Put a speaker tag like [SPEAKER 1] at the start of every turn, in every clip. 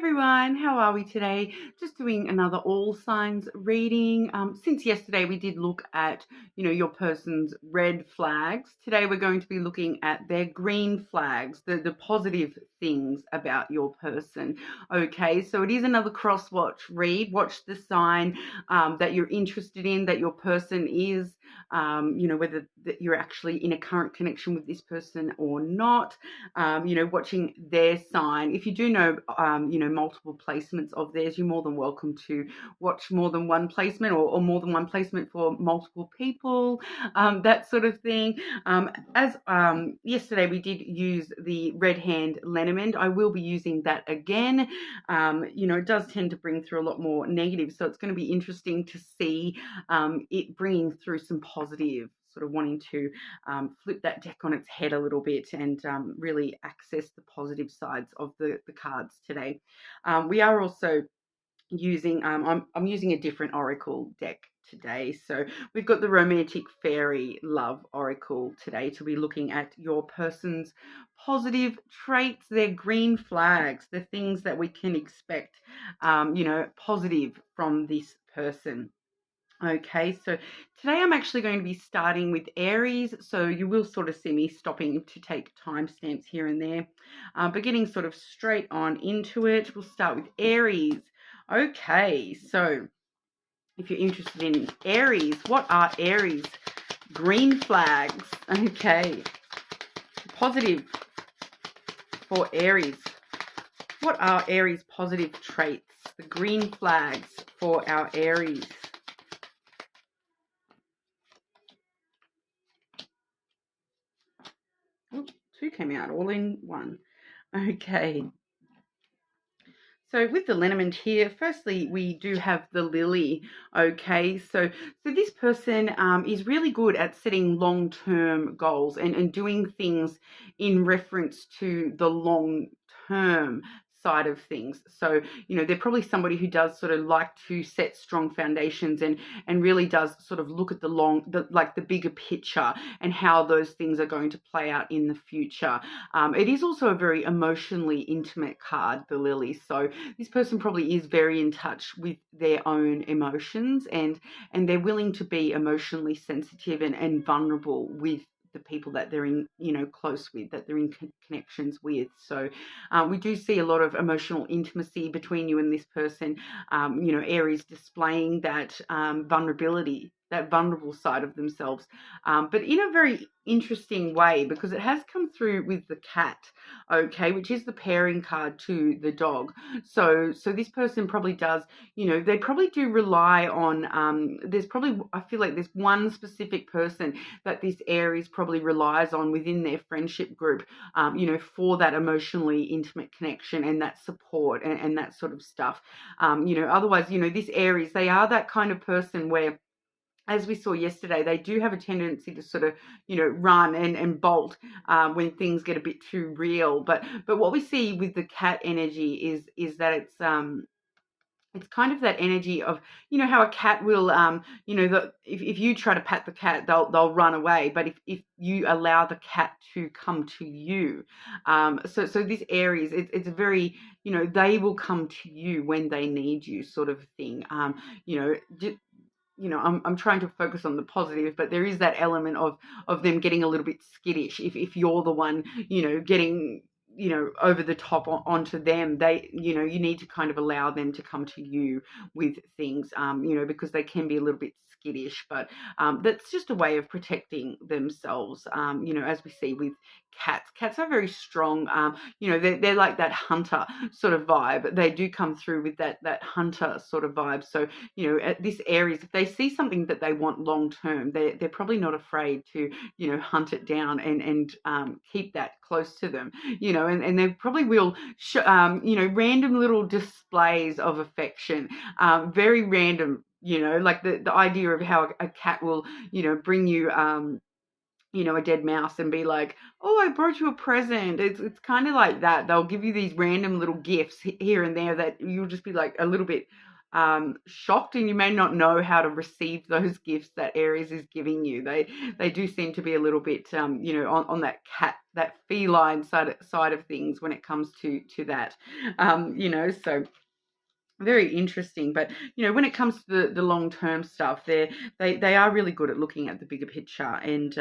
[SPEAKER 1] everyone, how are we today? Just doing another all signs reading. Since yesterday we did look at, your person's red flags. Today we're going to be looking at their green flags, the positive things about your person. Okay, so it is another cross watch read. Watch the sign that you're interested in, that your person is, whether that you're actually in a current connection with this person or not. Watching their sign. If you do know, multiple placements of theirs, you're more than welcome to watch more than one placement or more than one placement for multiple people, that sort of thing. As yesterday we did use the red hand lenormand. I will be using that again. It does tend to bring through a lot more negative, so it's going to be interesting to see it bringing through some positive, sort of wanting to flip that deck on its head a little bit and really access the positive sides of the cards today. We are also using, I'm using a different oracle deck today. So we've got the Romantic Fairy Love Oracle today to be looking at your person's positive traits, their green flags, the things that we can expect, positive from this person. Okay, so today I'm actually going to be starting with Aries, so you will sort of see me stopping to take timestamps here and there, but getting sort of straight on into it. We'll start with Aries. Okay, so if you're interested in Aries, what are Aries green flags? Okay, positive for Aries. What are Aries positive traits? The green flags for our Aries. Two came out all in one. Okay. So with the lenormand here, firstly, we do have the lily. Okay, so this person is really good at setting long-term goals and doing things in reference to the long-term side of things. So, they're probably somebody who does sort of like to set strong foundations and really does sort of look at the bigger picture and how those things are going to play out in the future. It is also a very emotionally intimate card, the lily. So this person probably is very in touch with their own emotions and they're willing to be emotionally sensitive and vulnerable with the people that they're in, close with, that they're in connections with. So we do see a lot of emotional intimacy between you and this person, Aries displaying that vulnerability, that vulnerable side of themselves, but in a very interesting way, because it has come through with the cat, okay, which is the pairing card to the dog. So this person probably does, they probably do rely on, I feel like there's one specific person that this Aries probably relies on within their friendship group, for that emotionally intimate connection and that support and that sort of stuff. Otherwise, this Aries, they are that kind of person where, as we saw yesterday, they do have a tendency to sort of, run and bolt when things get a bit too real. But what we see with the cat energy is that it's kind of that energy of, how a cat will, if you try to pat the cat, they'll run away. But if you allow the cat to come to you, so this Aries, it's very, they will come to you when they need you, sort of thing. I'm trying to focus on the positive, but there is that element of them getting a little bit skittish if you're the one, getting, over the top onto them. They, you need to kind of allow them to come to you with things, because they can be a little bit skittish, but that's just a way of protecting themselves. As we see with cats are very strong. They're like that hunter sort of vibe. They do come through with that hunter sort of vibe. So, at this Aries, if they see something that they want long term, they're probably not afraid to, hunt it down and keep that close to them, and they probably will, random little displays of affection, very random, like the idea of how a cat will, bring you, a dead mouse and be like, oh, I brought you a present. It's kind of like that. They'll give you these random little gifts here and there that you'll just be like a little bit shocked, and you may not know how to receive those gifts that Aries is giving you. They do seem to be a little bit, on that feline side of things when it comes to that, so very interesting. But when it comes to the long-term stuff, they are really good at looking at the bigger picture and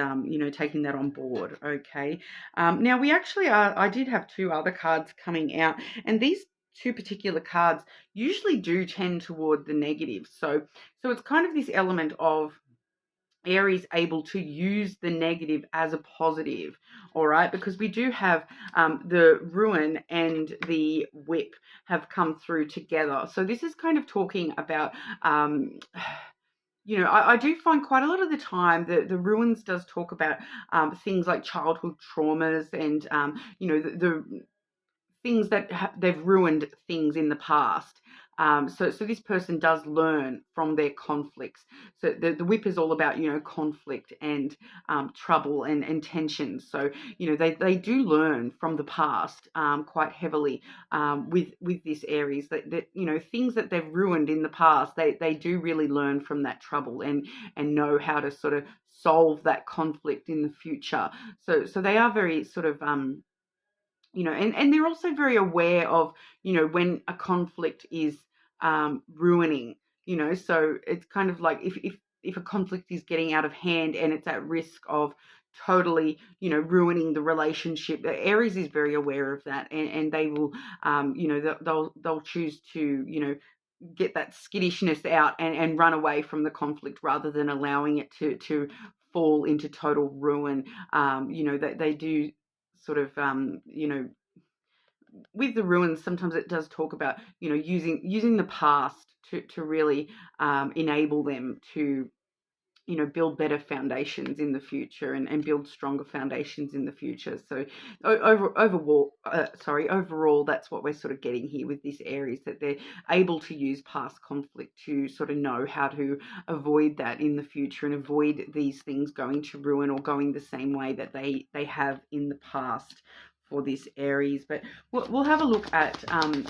[SPEAKER 1] taking that on board. Okay. Now we actually I did have two other cards coming out, and these two particular cards usually do tend toward the negative. So it's kind of this element of Aries able to use the negative as a positive, all right, because we do have the ruin and the whip have come through together. So this is kind of talking about, I do find quite a lot of the time that the ruins does talk about things like childhood traumas and, the things that they've ruined things in the past. So this person does learn from their conflicts. So the whip is all about, conflict and trouble and tension. So, they do learn from the past quite heavily with this Aries, that things that they've ruined in the past, they do really learn from that trouble and know how to sort of solve that conflict in the future. So they are very sort of, and they're also very aware of, when a conflict is ruining, so it's kind of like if a conflict is getting out of hand and it's at risk of totally, ruining the relationship. Aries is very aware of that, and they will, they'll choose to, get that skittishness out and run away from the conflict rather than allowing it to fall into total ruin. That they do sort of, with the ruins, sometimes it does talk about, using the past to really enable them to, build better foundations in the future and build stronger foundations in the future. So overall, that's what we're sort of getting here with this Aries, that they're able to use past conflict to sort of know how to avoid that in the future and avoid these things going to ruin or going the same way that they have in the past for this Aries. But we'll have a look at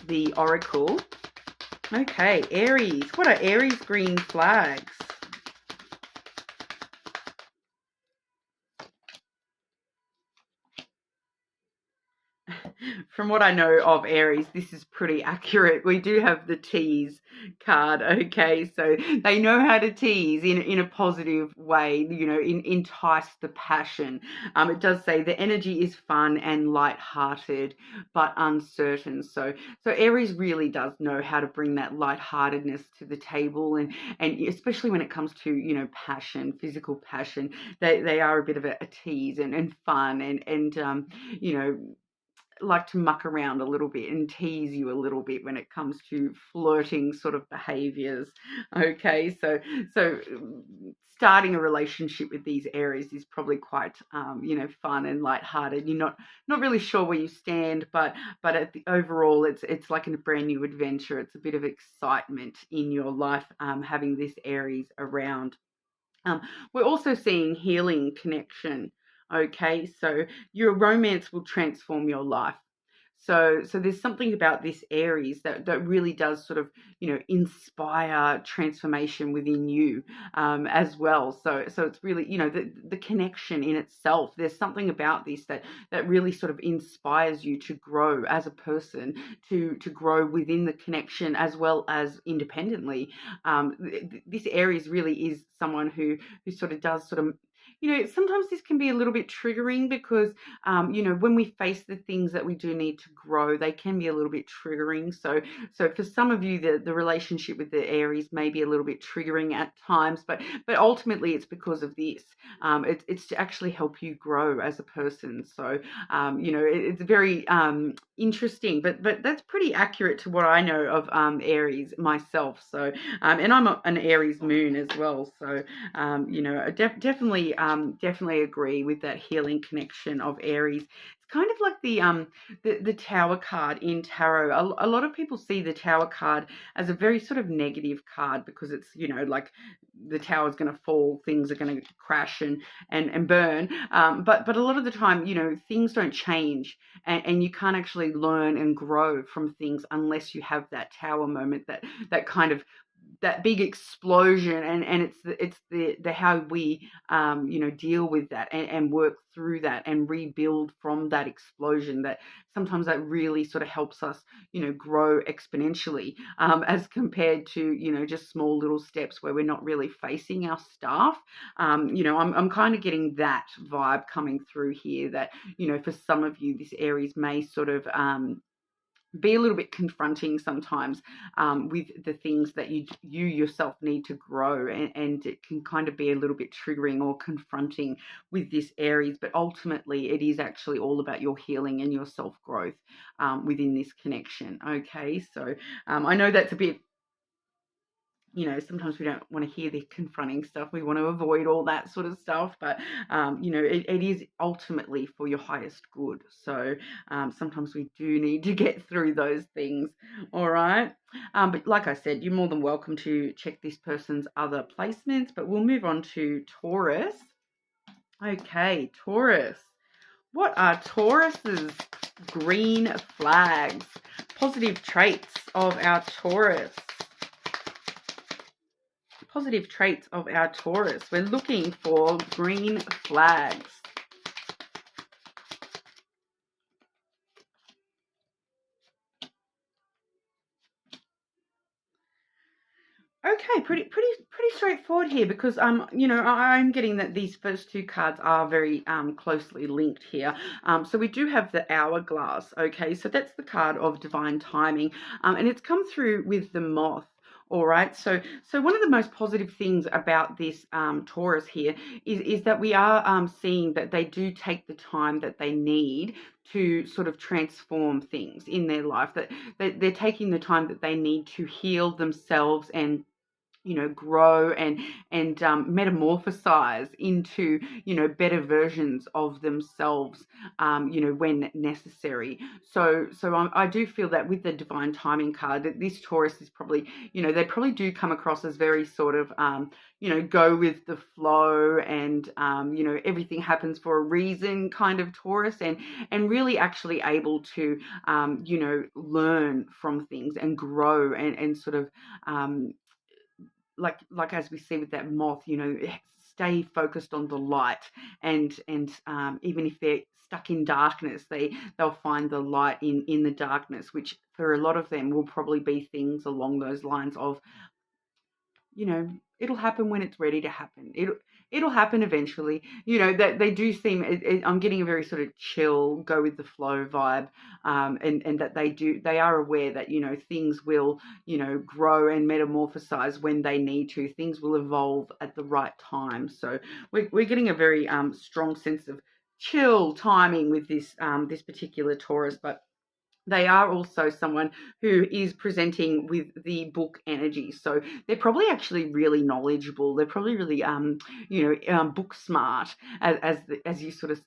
[SPEAKER 1] the oracle. Okay, Aries. What are Aries green flags? From what I know of Aries, this is pretty accurate. We do have the tease card, okay? So they know how to tease in a positive way, entice the passion. It does say the energy is fun and light-hearted, but uncertain. So Aries really does know how to bring that light-heartedness to the table, and especially when it comes to, passion, physical passion. They are a bit of a tease and fun and like to muck around a little bit and tease you a little bit when it comes to flirting sort of behaviors. Okay, so starting a relationship with these Aries is probably quite fun and lighthearted. You're not really sure where you stand, but at the overall it's like a brand new adventure. It's a bit of excitement in your life having this Aries around. We're also seeing healing connection. Okay, so your romance will transform your life. So there's something about this Aries that really does sort of, inspire transformation within you as well. So it's really, the connection in itself. There's something about this that really sort of inspires you to grow as a person, to grow within the connection as well as independently. This Aries really is someone who sort of does sort of, sometimes this can be a little bit triggering because, when we face the things that we do need to grow, they can be a little bit triggering. So for some of you, the relationship with the Aries may be a little bit triggering at times, but ultimately it's because of this. It's to actually help you grow as a person. So, it's very interesting, but that's pretty accurate to what I know of Aries myself. So, and I'm an Aries moon as well. So, I definitely agree with that healing connection of Aries. It's kind of like the Tower card in tarot. A lot of people see the Tower card as a very sort of negative card because it's, like the tower's going to fall, things are going to crash and burn. But a lot of the time, you know, things don't change, and you can't actually learn and grow from things unless you have that tower moment, that kind of that big explosion, and it's the how we you know, deal with that and work through that and rebuild from that explosion, that sometimes that really sort of helps us, you know, grow exponentially, as compared to, you know, just small little steps where we're not really facing our stuff. You know, I'm kind of getting that vibe coming through here, that, you know, for some of you, this Aries may sort of be a little bit confronting sometimes, with the things that you yourself need to grow, and it can kind of be a little bit triggering or confronting with this Aries, but ultimately it is actually all about your healing and your self-growth within this connection. Okay, so I know that's a bit, you know, sometimes we don't want to hear the confronting stuff. We want to avoid all that sort of stuff. But, you know, it is ultimately for your highest good. So sometimes we do need to get through those things. All right. But like I said, you're more than welcome to check this person's other placements. But we'll move on to Taurus. Okay, Taurus. What are Taurus's green flags? Positive traits of our Taurus. Positive traits of our Taurus. We're looking for green flags. Okay, pretty straightforward here, because you know, I'm getting that these first two cards are very closely linked here. So we do have the hourglass. Okay, so that's the card of divine timing, and it's come through with the moth. All right, so one of the most positive things about this Taurus here is that we are seeing that they do take the time that they need to sort of transform things in their life, that they're taking the time that they need to heal themselves and, you know, grow and metamorphosize into, you know, better versions of themselves, you know, when necessary. So I do feel that with the divine timing card, that this Taurus is probably, you know, they probably do come across as very sort of, you know, go with the flow, and, you know, everything happens for a reason kind of Taurus, and really actually able to, you know, learn from things and grow and sort of, like as we see with that moth, you know, stay focused on the light, and even if they're stuck in darkness, they'll find the light in the darkness, which for a lot of them will probably be things along those lines of, you know, it'll happen when it's ready to happen. It'll happen eventually. You know, that they do seem, I'm getting a very sort of chill, go with the flow vibe, and that they are aware that, you know, things will, you know, grow and metamorphosize when they need to. Things will evolve at the right time. So we're getting a very strong sense of chill timing with this this particular Taurus, but they are also someone who is presenting with the book energy. So they're probably actually really knowledgeable. They're probably really, you know, book smart, as you sort of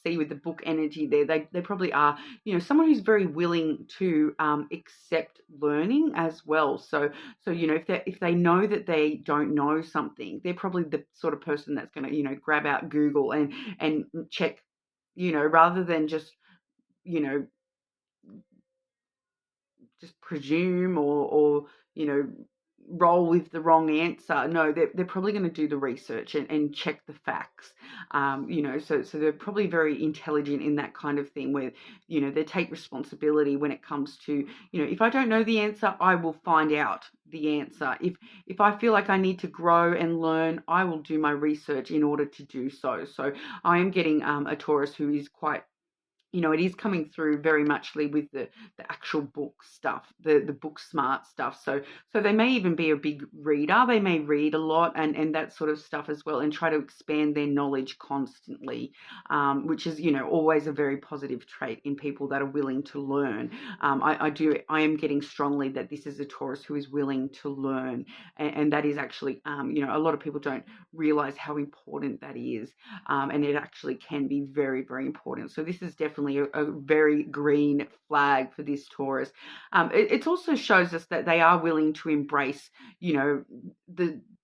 [SPEAKER 1] see with the book energy there. They probably are, you know, someone who's very willing to accept learning as well. So you know, if they know that they don't know something, they're probably the sort of person that's going to, you know, grab out Google and check, you know, rather than just, you know, just presume or you know, roll with the wrong answer. No, they're probably going to do the research and check the facts. You know, so they're probably very intelligent in that kind of thing, where, you know, they take responsibility when it comes to, you know, if I don't know the answer, I will find out the answer. If I feel like I need to grow and learn, I will do my research in order to do so. So I am getting a Taurus who is quite, you know, it is coming through very muchly with the actual book stuff, the book smart stuff. So they may even be a big reader. They may read a lot and that sort of stuff as well, and try to expand their knowledge constantly, which is, you know, always a very positive trait in people that are willing to learn. I am getting strongly that this is a Taurus who is willing to learn, and that is actually, you know, a lot of people don't realize how important that is, and it actually can be very, very important. So this is definitely a very green flag for this Taurus. It also shows us that they are willing to embrace, you know,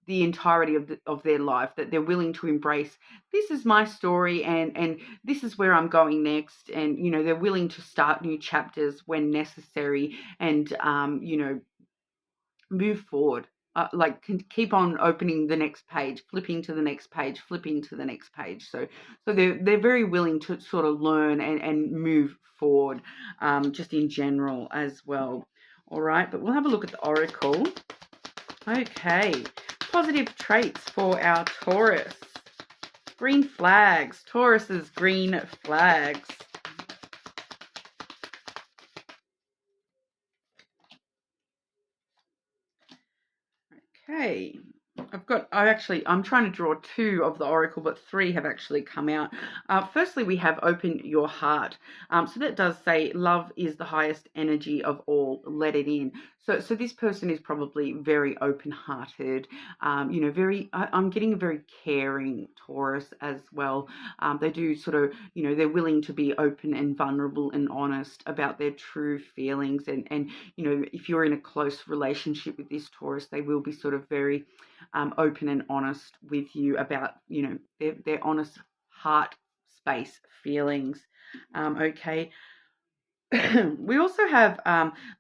[SPEAKER 1] the entirety of their life, that they're willing to embrace, this is my story, and this is where I'm going next, and they're willing to start new chapters when necessary, and move forward. Like keep on opening the next page, flipping to the next page, flipping to the next page. So they're very willing to sort of learn and move forward, just in general as well. All right, but we'll have a look at the oracle. Okay, positive traits for our Taurus. Green flags. Taurus's green flags. Okay, I'm trying to draw 2 of the oracle, but 3 have actually come out. Firstly, we have open your heart. So that does say love is the highest energy of all. Let it in. So this person is probably very open-hearted. I'm getting a very caring Taurus as well. They do sort of, they're willing to be open and vulnerable and honest about their true feelings. And if you're in a close relationship with this Taurus, they will be sort of very open and honest with you about, their honest heart space feelings. Okay. We also have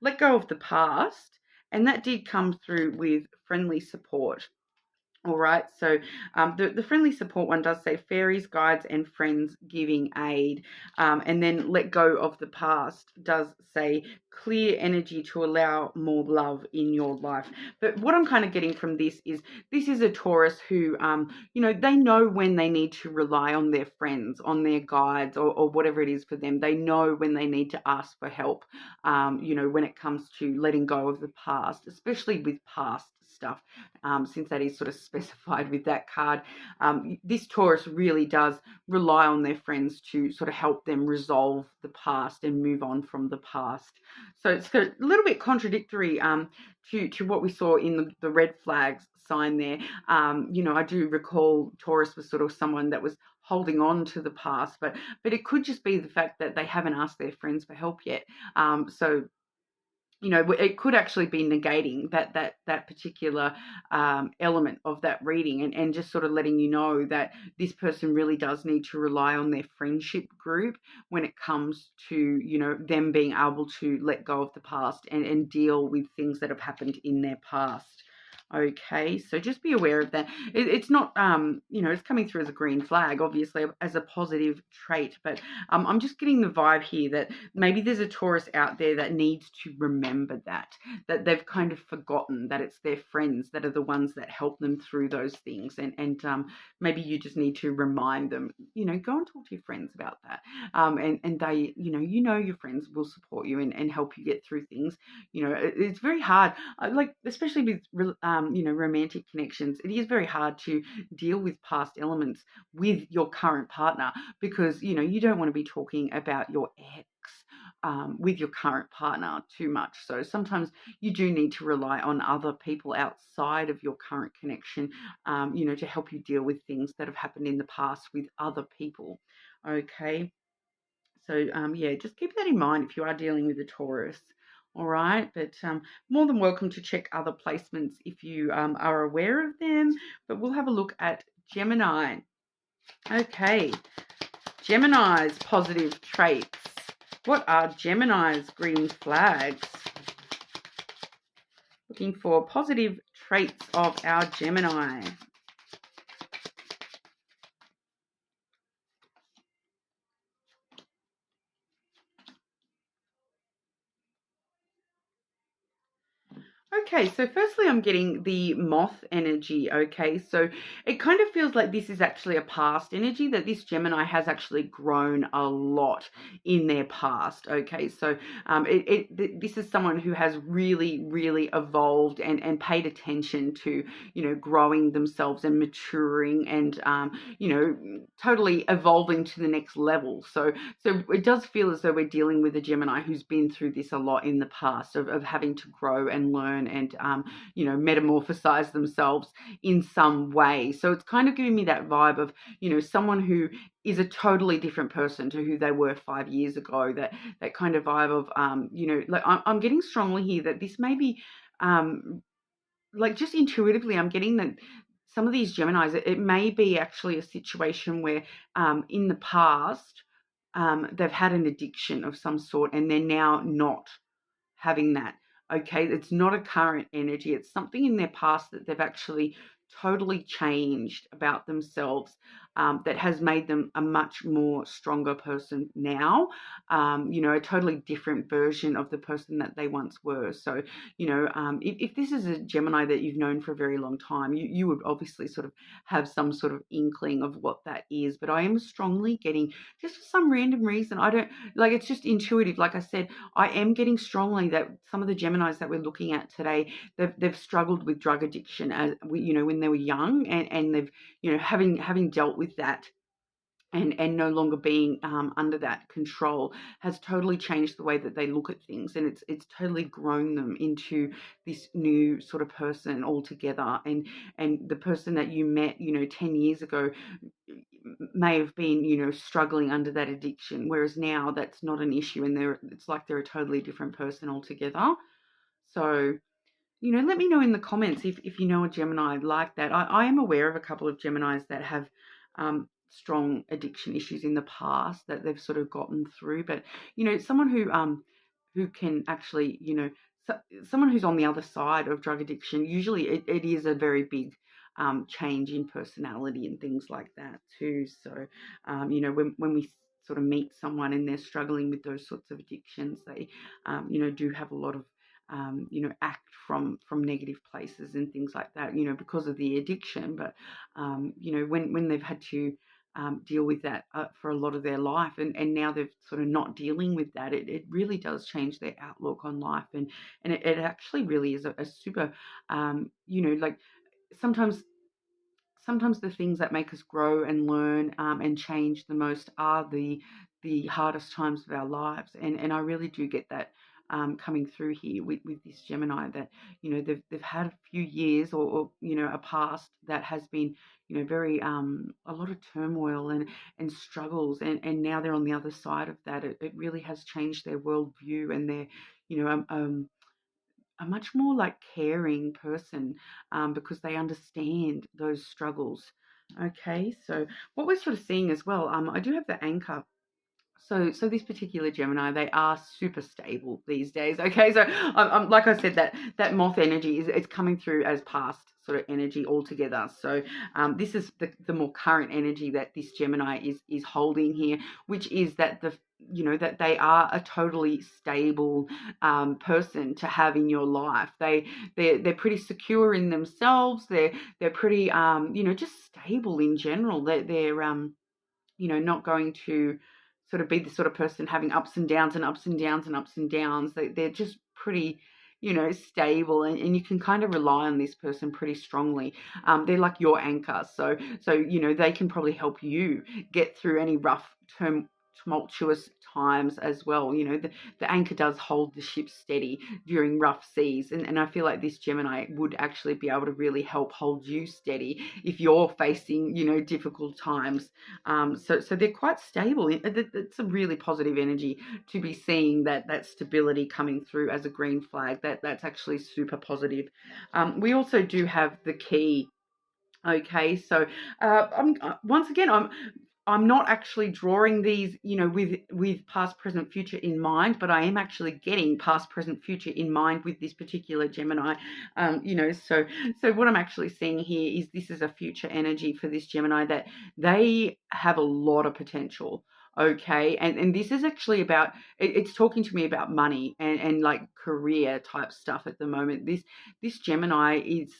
[SPEAKER 1] let go of the past, and that did come through with friendly support. All right, so the friendly support one does say fairies, guides, and friends giving aid. And then let go of the past does say clear energy to allow more love in your life. But what I'm kind of getting from this is a Taurus who, they know when they need to rely on their friends, on their guides, or whatever it is for them. They know when they need to ask for help, when it comes to letting go of the past, especially with past stuff, since that is sort of specified with that card. This Taurus really does rely on their friends to sort of help them resolve the past and move on from the past. So it's a little bit contradictory to what we saw in the red flags sign there. I do recall Taurus was sort of someone that was holding on to the past, but it could just be the fact that they haven't asked their friends for help yet. So it could actually be negating that particular element of that reading, and just sort of letting you know that this person really does need to rely on their friendship group when it comes to, them being able to let go of the past and deal with things that have happened in their past. Okay, so just be aware of that. It's not, it's coming through as a green flag, obviously, as a positive trait, but I'm just getting the vibe here that maybe there's a Taurus out there that needs to remember that they've kind of forgotten that it's their friends that are the ones that help them through those things. And maybe you just need to remind them, go and talk to your friends about that. And they, your friends will support you and help you get through things. It's very hard, especially with, romantic connections. It is very hard to deal with past elements with your current partner, because, you don't want to be talking about your ex with your current partner too much. So sometimes you do need to rely on other people outside of your current connection, to help you deal with things that have happened in the past with other people. Okay. So, just keep that in mind if you are dealing with a Taurus. All right, but more than welcome to check other placements if you are aware of them. But we'll have a look at Gemini. Okay, Gemini's positive traits. What are Gemini's green flags? Looking for positive traits of our Gemini. Okay, so firstly, I'm getting the moth energy, okay? So it kind of feels like this is actually a past energy, that this Gemini has actually grown a lot in their past, okay? So this is someone who has really, really evolved and paid attention to, growing themselves and maturing and, totally evolving to the next level. So it does feel as though we're dealing with a Gemini who's been through this a lot in the past of having to grow and learn and metamorphosize themselves in some way. So it's kind of giving me that vibe of, someone who is a totally different person to who they were 5 years ago. That kind of vibe of, I'm getting strongly here that this may be like just intuitively, I'm getting that some of these Geminis, it may be actually a situation where in the past they've had an addiction of some sort and they're now not having that. Okay, it's not a current energy. It's something in their past that they've actually totally changed about themselves, that has made them a much more stronger person now. A totally different version of the person that they once were. So, if this is a Gemini that you've known for a very long time, you would obviously sort of have some sort of inkling of what that is. But I am strongly getting, just for some random reason, I don't like, it's just intuitive. Like I said, I am getting strongly that some of the Geminis that we're looking at today, they've struggled with drug addiction as when they were young, and they've having dealt with that, and no longer being under that control, has totally changed the way that they look at things, and it's totally grown them into this new sort of person altogether. And the person that you met 10 years ago may have been struggling under that addiction, whereas now that's not an issue, and it's like they're a totally different person altogether. So let me know in the comments if you know a Gemini like that. I am aware of a couple of Geminis that have strong addiction issues in the past that they've sort of gotten through. But someone who can actually someone who's on the other side of drug addiction, usually it is a very big change in personality and things like that too. So when we sort of meet someone and they're struggling with those sorts of addictions, they do have a lot of act from negative places and things like that, because of the addiction. But when they've had to deal with that for a lot of their life, and now they're sort of not dealing with that, it really does change their outlook on life, and it actually really is a super like sometimes the things that make us grow and learn and change the most are the hardest times of our lives. And I really do get that coming through here with this Gemini, that they've had a few years, or a past that has been very a lot of turmoil and struggles, and now they're on the other side of that. It really has changed their worldview, and their a much more like caring person, because they understand those struggles. Okay, so what we're sort of seeing as well, I do have the anchor. So this particular Gemini, they are super stable these days. Okay, so like I said, that moth energy is coming through as past sort of energy altogether. So this is the more current energy that this Gemini is holding here, which is that that they are a totally stable person to have in your life. They're pretty secure in themselves. They're pretty just stable in general. They're not going to sort of be the sort of person having ups and downs and ups and downs and ups and downs. They're just pretty stable, and you can kind of rely on this person pretty strongly. They're like your anchor, so they can probably help you get through any rough tumultuous times as well. The anchor does hold the ship steady during rough seas, and I feel like this Gemini would actually be able to really help hold you steady if you're facing difficult times. So they're quite stable. It's a really positive energy to be seeing that stability coming through as a green flag. That's actually super positive. We also do have the key. Okay, so once again, I'm not actually drawing these, with past, present, future in mind, but I am actually getting past, present, future in mind with this particular Gemini. So what I'm actually seeing here is this is a future energy for this Gemini, that they have a lot of potential. Okay, and this is actually about, it's talking to me about money and like career type stuff at the moment. This Gemini is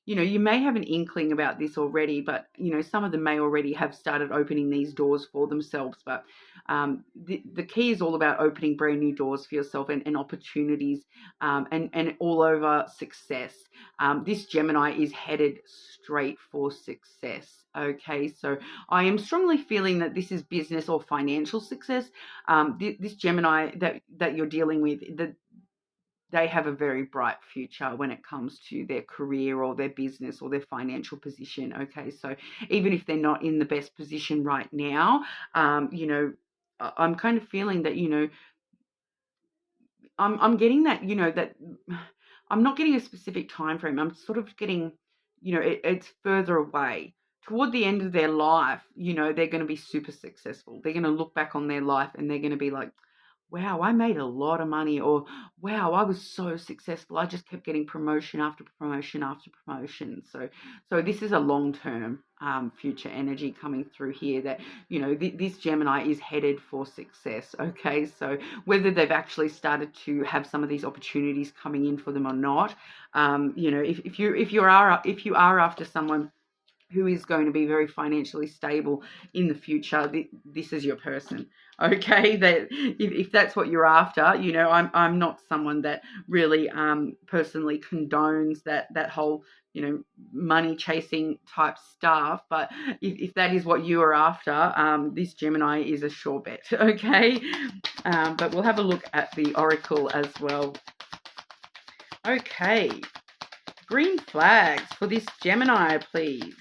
[SPEAKER 1] you may have an inkling about this already, but some of them may already have started opening these doors for themselves. But the key is all about opening brand new doors for yourself, and opportunities, and all over success. This Gemini is headed straight for success. Okay, so I am strongly feeling that this is business or financial success. This Gemini that you're dealing with, they have a very bright future when it comes to their career or their business or their financial position. Okay, so even if they're not in the best position right now, I'm kind of feeling that I'm getting that that I'm not getting a specific time frame. I'm sort of getting, it's further away. Toward the end of their life, they're going to be super successful. They're going to look back on their life and they're going to be like, wow, I made a lot of money, or wow, I was so successful. I just kept getting promotion after promotion after promotion. So this is a long-term future energy coming through here that, this Gemini is headed for success. Okay, so whether they've actually started to have some of these opportunities coming in for them or not, if you are after someone who is going to be very financially stable in the future, this is your person. Okay, that if that's what you're after, I'm not someone that really personally condones that whole money chasing type stuff, but if that is what you are after, this Gemini is a sure bet. Okay, but we'll have a look at the oracle as well. Okay, green flags for this Gemini, please.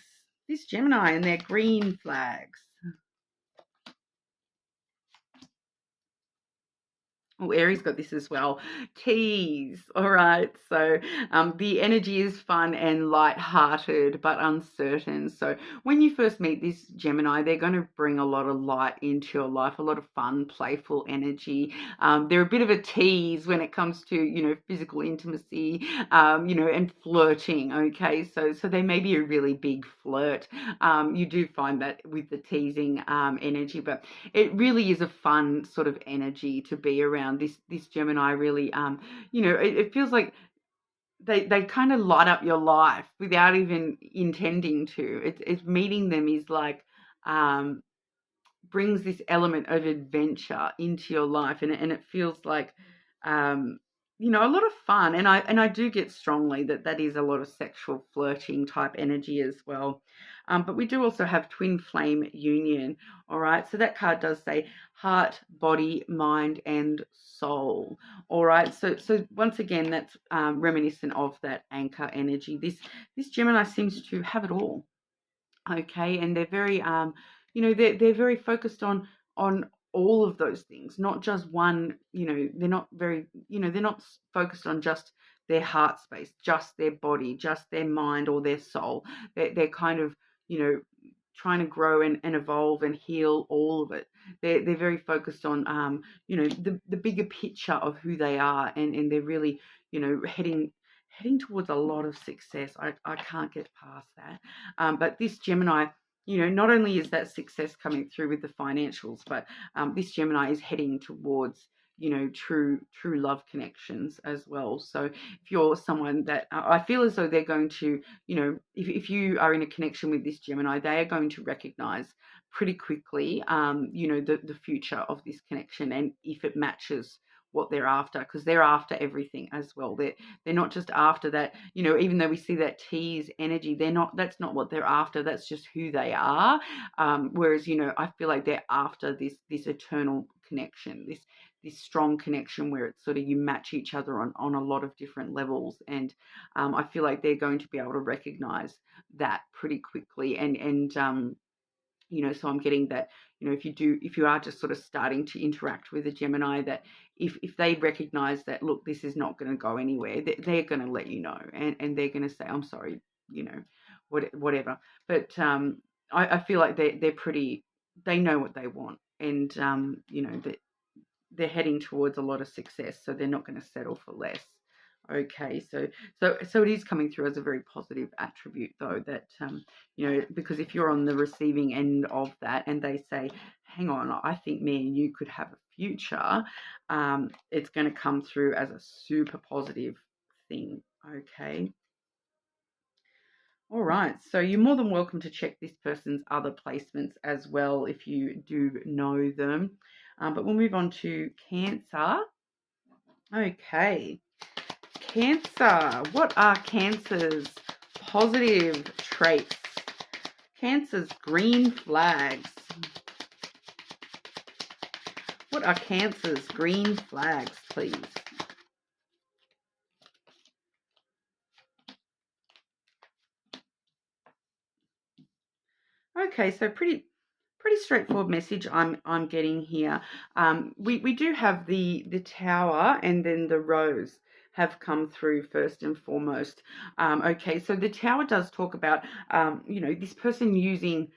[SPEAKER 1] This Gemini and their green flags. Oh, Aries got this as well. Tease. All right. So the energy is fun and light-hearted, but uncertain. So when you first meet this Gemini, they're going to bring a lot of light into your life, a lot of fun, playful energy. They're a bit of a tease when it comes to, physical intimacy, and flirting. Okay. So they may be a really big flirt. You do find that with the teasing energy, but it really is a fun sort of energy to be around. This Gemini really, it feels like they kind of light up your life without even intending to. It's meeting them is like brings this element of adventure into your life, and it feels like a lot of fun. And I do get strongly that is a lot of sexual flirting type energy as well. But we do also have twin flame union. All right, so that card does say heart, body, mind, and soul. All right, so once again, that's reminiscent of that anchor energy. This Gemini seems to have it all. Okay, and they're very they're very focused on all of those things, not just one. They're not very, they're not focused on just their heart space, just their body, just their mind or their soul. They're kind of, trying to grow and evolve and heal all of it. They're very focused on the bigger picture of who they are, and they're really, heading towards a lot of success. I can't get past that. But this Gemini, not only is that success coming through with the financials, but this Gemini is heading towards, true love connections as well. So if you're someone that I feel as though they're going to, if you are in a connection with this Gemini, they are going to recognize pretty quickly, the future of this connection, and if it matches what they're after, because they're after everything as well. They're not just after that, even though we see that tease energy, that's not what they're after. That's just who they are. Whereas, I feel like they're after this eternal connection, this strong connection where it's sort of you match each other on a lot of different levels. And I feel like they're going to be able to recognize that pretty quickly. And so I'm getting that, if you are just sort of starting to interact with a Gemini, that if they recognize that, look, this is not going to go anywhere, they're going to let you know, and they're going to say, I'm sorry, whatever. But I feel like they're pretty, they know what they want, and they're heading towards a lot of success, so they're not going to settle for less. Okay, so it is coming through as a very positive attribute, though, that because if you're on the receiving end of that and they say, hang on, I think me and you could have a future, it's going to come through as a super positive thing. Okay. All right, so you're more than welcome to check this person's other placements as well if you do know them. But we'll move on to Cancer. Okay. Cancer. What are Cancer's positive traits? Cancer's green flags. What are Cancer's green flags, please? Okay, so pretty straightforward message I'm getting here. We do have the Tower and then the Rose. have come through first and foremost. Okay, so the Tower does talk about, this person using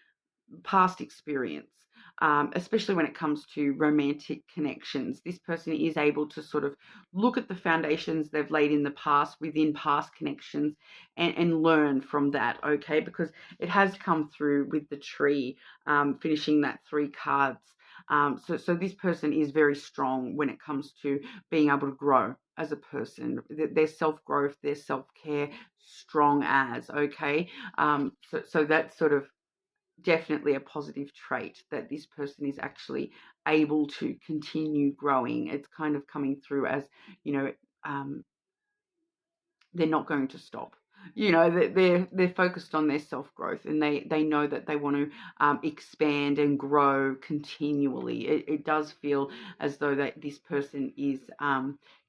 [SPEAKER 1] past experience, especially when it comes to romantic connections. This person is able to sort of look at the foundations they've laid in the past within past connections and learn from that, okay? Because it has come through with the tree, finishing that 3 cards. So this person is very strong when it comes to being able to grow as a person, their self-growth, their self-care, strong as, okay? So that's sort of definitely a positive trait, that this person is actually able to continue growing. It's kind of coming through as, they're not going to stop. They're focused on their self-growth, and they know that they want to expand and grow continually. It does feel as though that this person is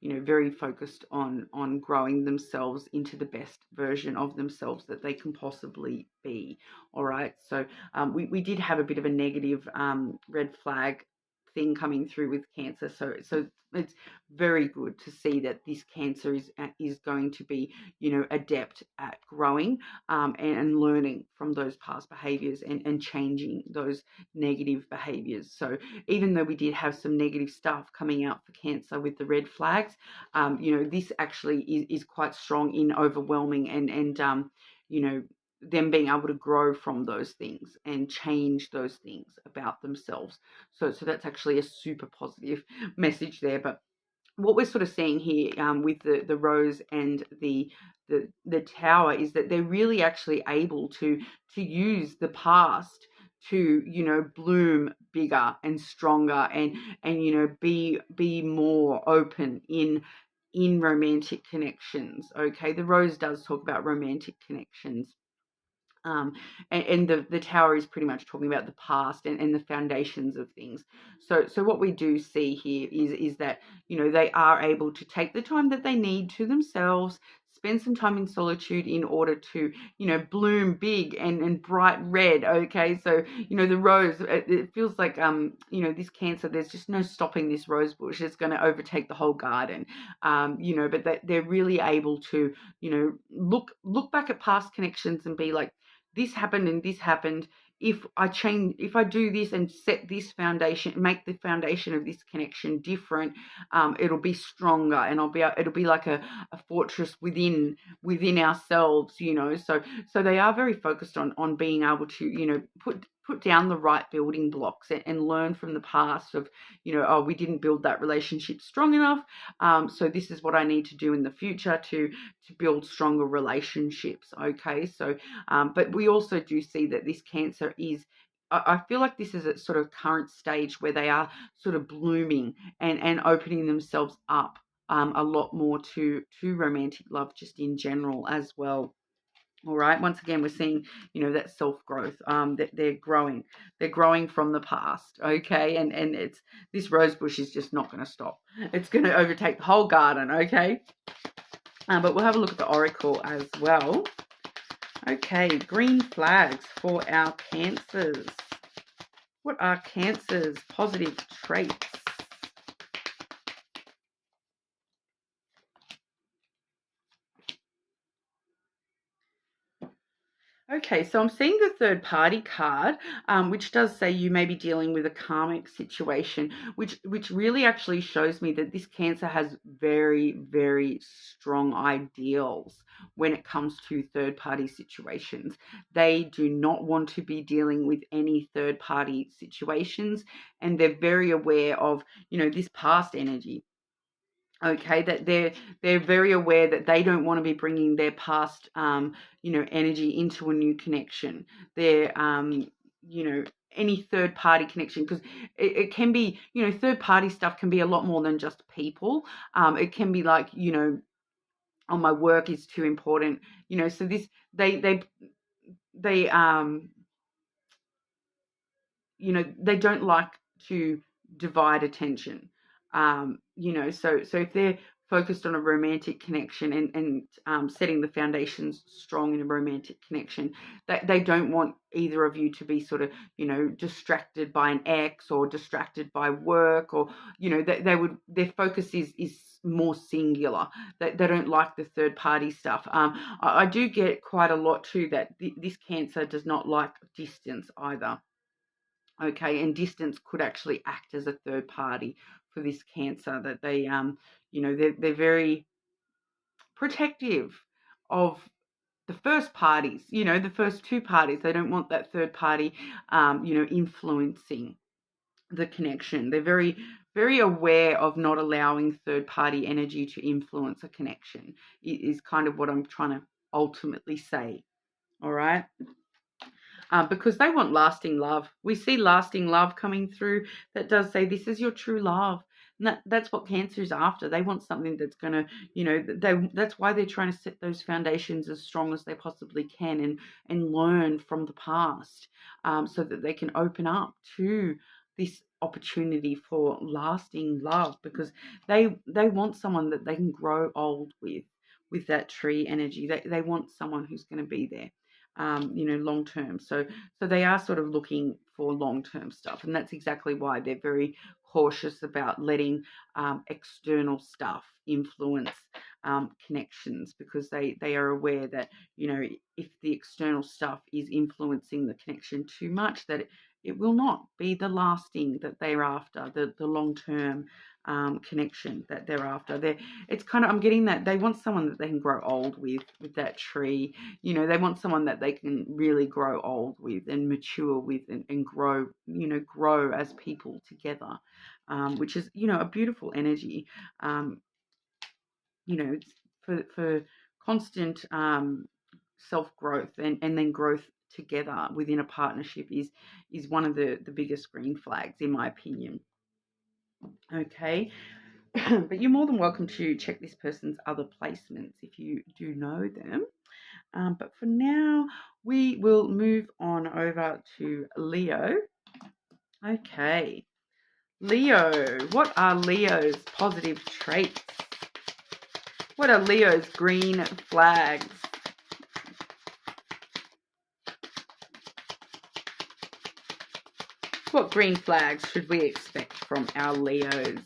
[SPEAKER 1] very focused on growing themselves into the best version of themselves that they can possibly be. All right, so we did have a bit of a negative red flag thing coming through with Cancer, so it's very good to see that this Cancer is going to be adept at growing and learning from those past behaviors and changing those negative behaviors. So even though we did have some negative stuff coming out for Cancer with the red flags, this actually is quite strong in overwhelming and them being able to grow from those things and change those things about themselves. So that's actually a super positive message there. But what we're sort of seeing here with the Rose and the Tower is that they're really actually able to use the past to bloom bigger and stronger and be more open in romantic connections. Okay, the Rose does talk about romantic connections. And the Tower is pretty much talking about the past and the foundations of things. So what we do see here is that they are able to take the time that they need to themselves, spend some time in solitude in order to bloom big and bright red. Okay, so the rose, it feels like this Cancer, there's just no stopping this rose bush. It's going to overtake the whole garden. But they're really able to look back at past connections and be like, this happened and this happened. If I do this and set this foundation, make the foundation of this connection different, it'll be stronger, and it'll be like a fortress within ourselves, So they are very focused on being able to, put down the right building blocks and learn from the past of, we didn't build that relationship strong enough. So this is what I need to do in the future to build stronger relationships. Okay. So, but we also do see that this Cancer is, I feel like this is a sort of current stage where they are sort of blooming and opening themselves up a lot more to romantic love just in general as well. All right. Once again, we're seeing, that self-growth, that they're growing from the past. Okay. And it's, this rose bush is just not going to stop. It's going to overtake the whole garden. Okay. But we'll have a look at the oracle as well. Okay. Green flags for our Cancers. What are Cancer's positive traits? Okay, so I'm seeing the third party card, which does say you may be dealing with a karmic situation, which really actually shows me that this Cancer has very, very strong ideals when it comes to third party situations. They do not want to be dealing with any third party situations, and they're very aware of, this past energy. Okay, that they're very aware that they don't want to be bringing their past energy into a new connection. They're any third party connection, because it can be, third party stuff can be a lot more than just people. It can be like, oh, my work is too important, so this they they don't like to divide attention. So if they're focused on a romantic connection and setting the foundations strong in a romantic connection, they don't want either of you to be sort of, distracted by an ex or distracted by work, or, their focus is more singular. They don't like the third party stuff. I do get quite a lot too that this Cancer does not like distance either. Okay, and distance could actually act as a third party for this Cancer, that they they're very protective of the first parties, the first two parties. They don't want that third party influencing the connection. They're very, very aware of not allowing third party energy to influence a connection, is kind of what I'm trying to ultimately say. All right. Because they want lasting love. We see lasting love coming through that does say this is your true love. And that's what Cancer is after. They want something that's going to, that's why they're trying to set those foundations as strong as they possibly can, and learn from the past, so that they can open up to this opportunity for lasting love, because they want someone that they can grow old with that tree energy. They want someone who's going to be there, long term. So they are sort of looking for long term stuff, and that's exactly why they're very cautious about letting external stuff influence connections, because they are aware that if the external stuff is influencing the connection too much, that it will not be the lasting that they're after, the long term connection that they're after. It's kind of, I'm getting that they want someone that they can grow old with that tree. They want someone that they can really grow old with and mature with, and grow as people together, which is a beautiful energy. For constant self growth, and then growth together within a partnership is one of the biggest green flags, in my opinion. Okay. But you're more than welcome to check this person's other placements if you do know them. But for now, we will move on over to Leo. Okay. Leo. What are Leo's positive traits? What are Leo's green flags? What green flags should we expect from our Leos?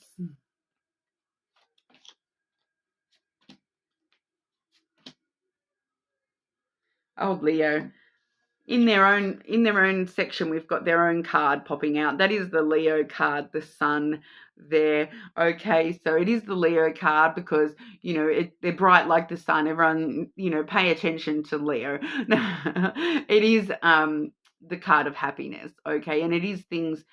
[SPEAKER 1] Oh, Leo. In their own section, we've got their own card popping out. That is the Leo card, the sun there. Okay, so it is the Leo card because, they're bright like the sun. Everyone, pay attention to Leo. It is the card of happiness, okay, and it is things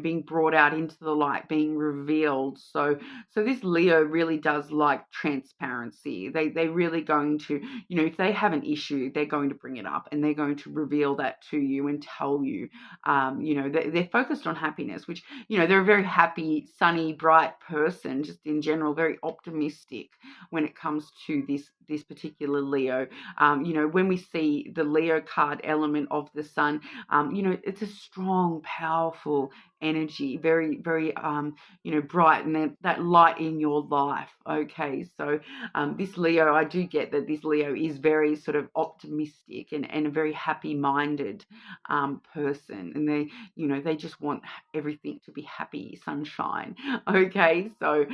[SPEAKER 1] being brought out into the light, being revealed. So this Leo really does like transparency. They're really going to, if they have an issue, they're going to bring it up, and they're going to reveal that to you and tell you. They're focused on happiness, which, they're a very happy, sunny, bright person, just in general, very optimistic when it comes to this particular Leo. When we see the Leo card element of the sun, it's a strong, powerful energy, very, very, bright, and that light in your life. Okay, so this Leo, I do get that this Leo is very sort of optimistic and a very happy-minded person, and they just want everything to be happy, sunshine. Okay, so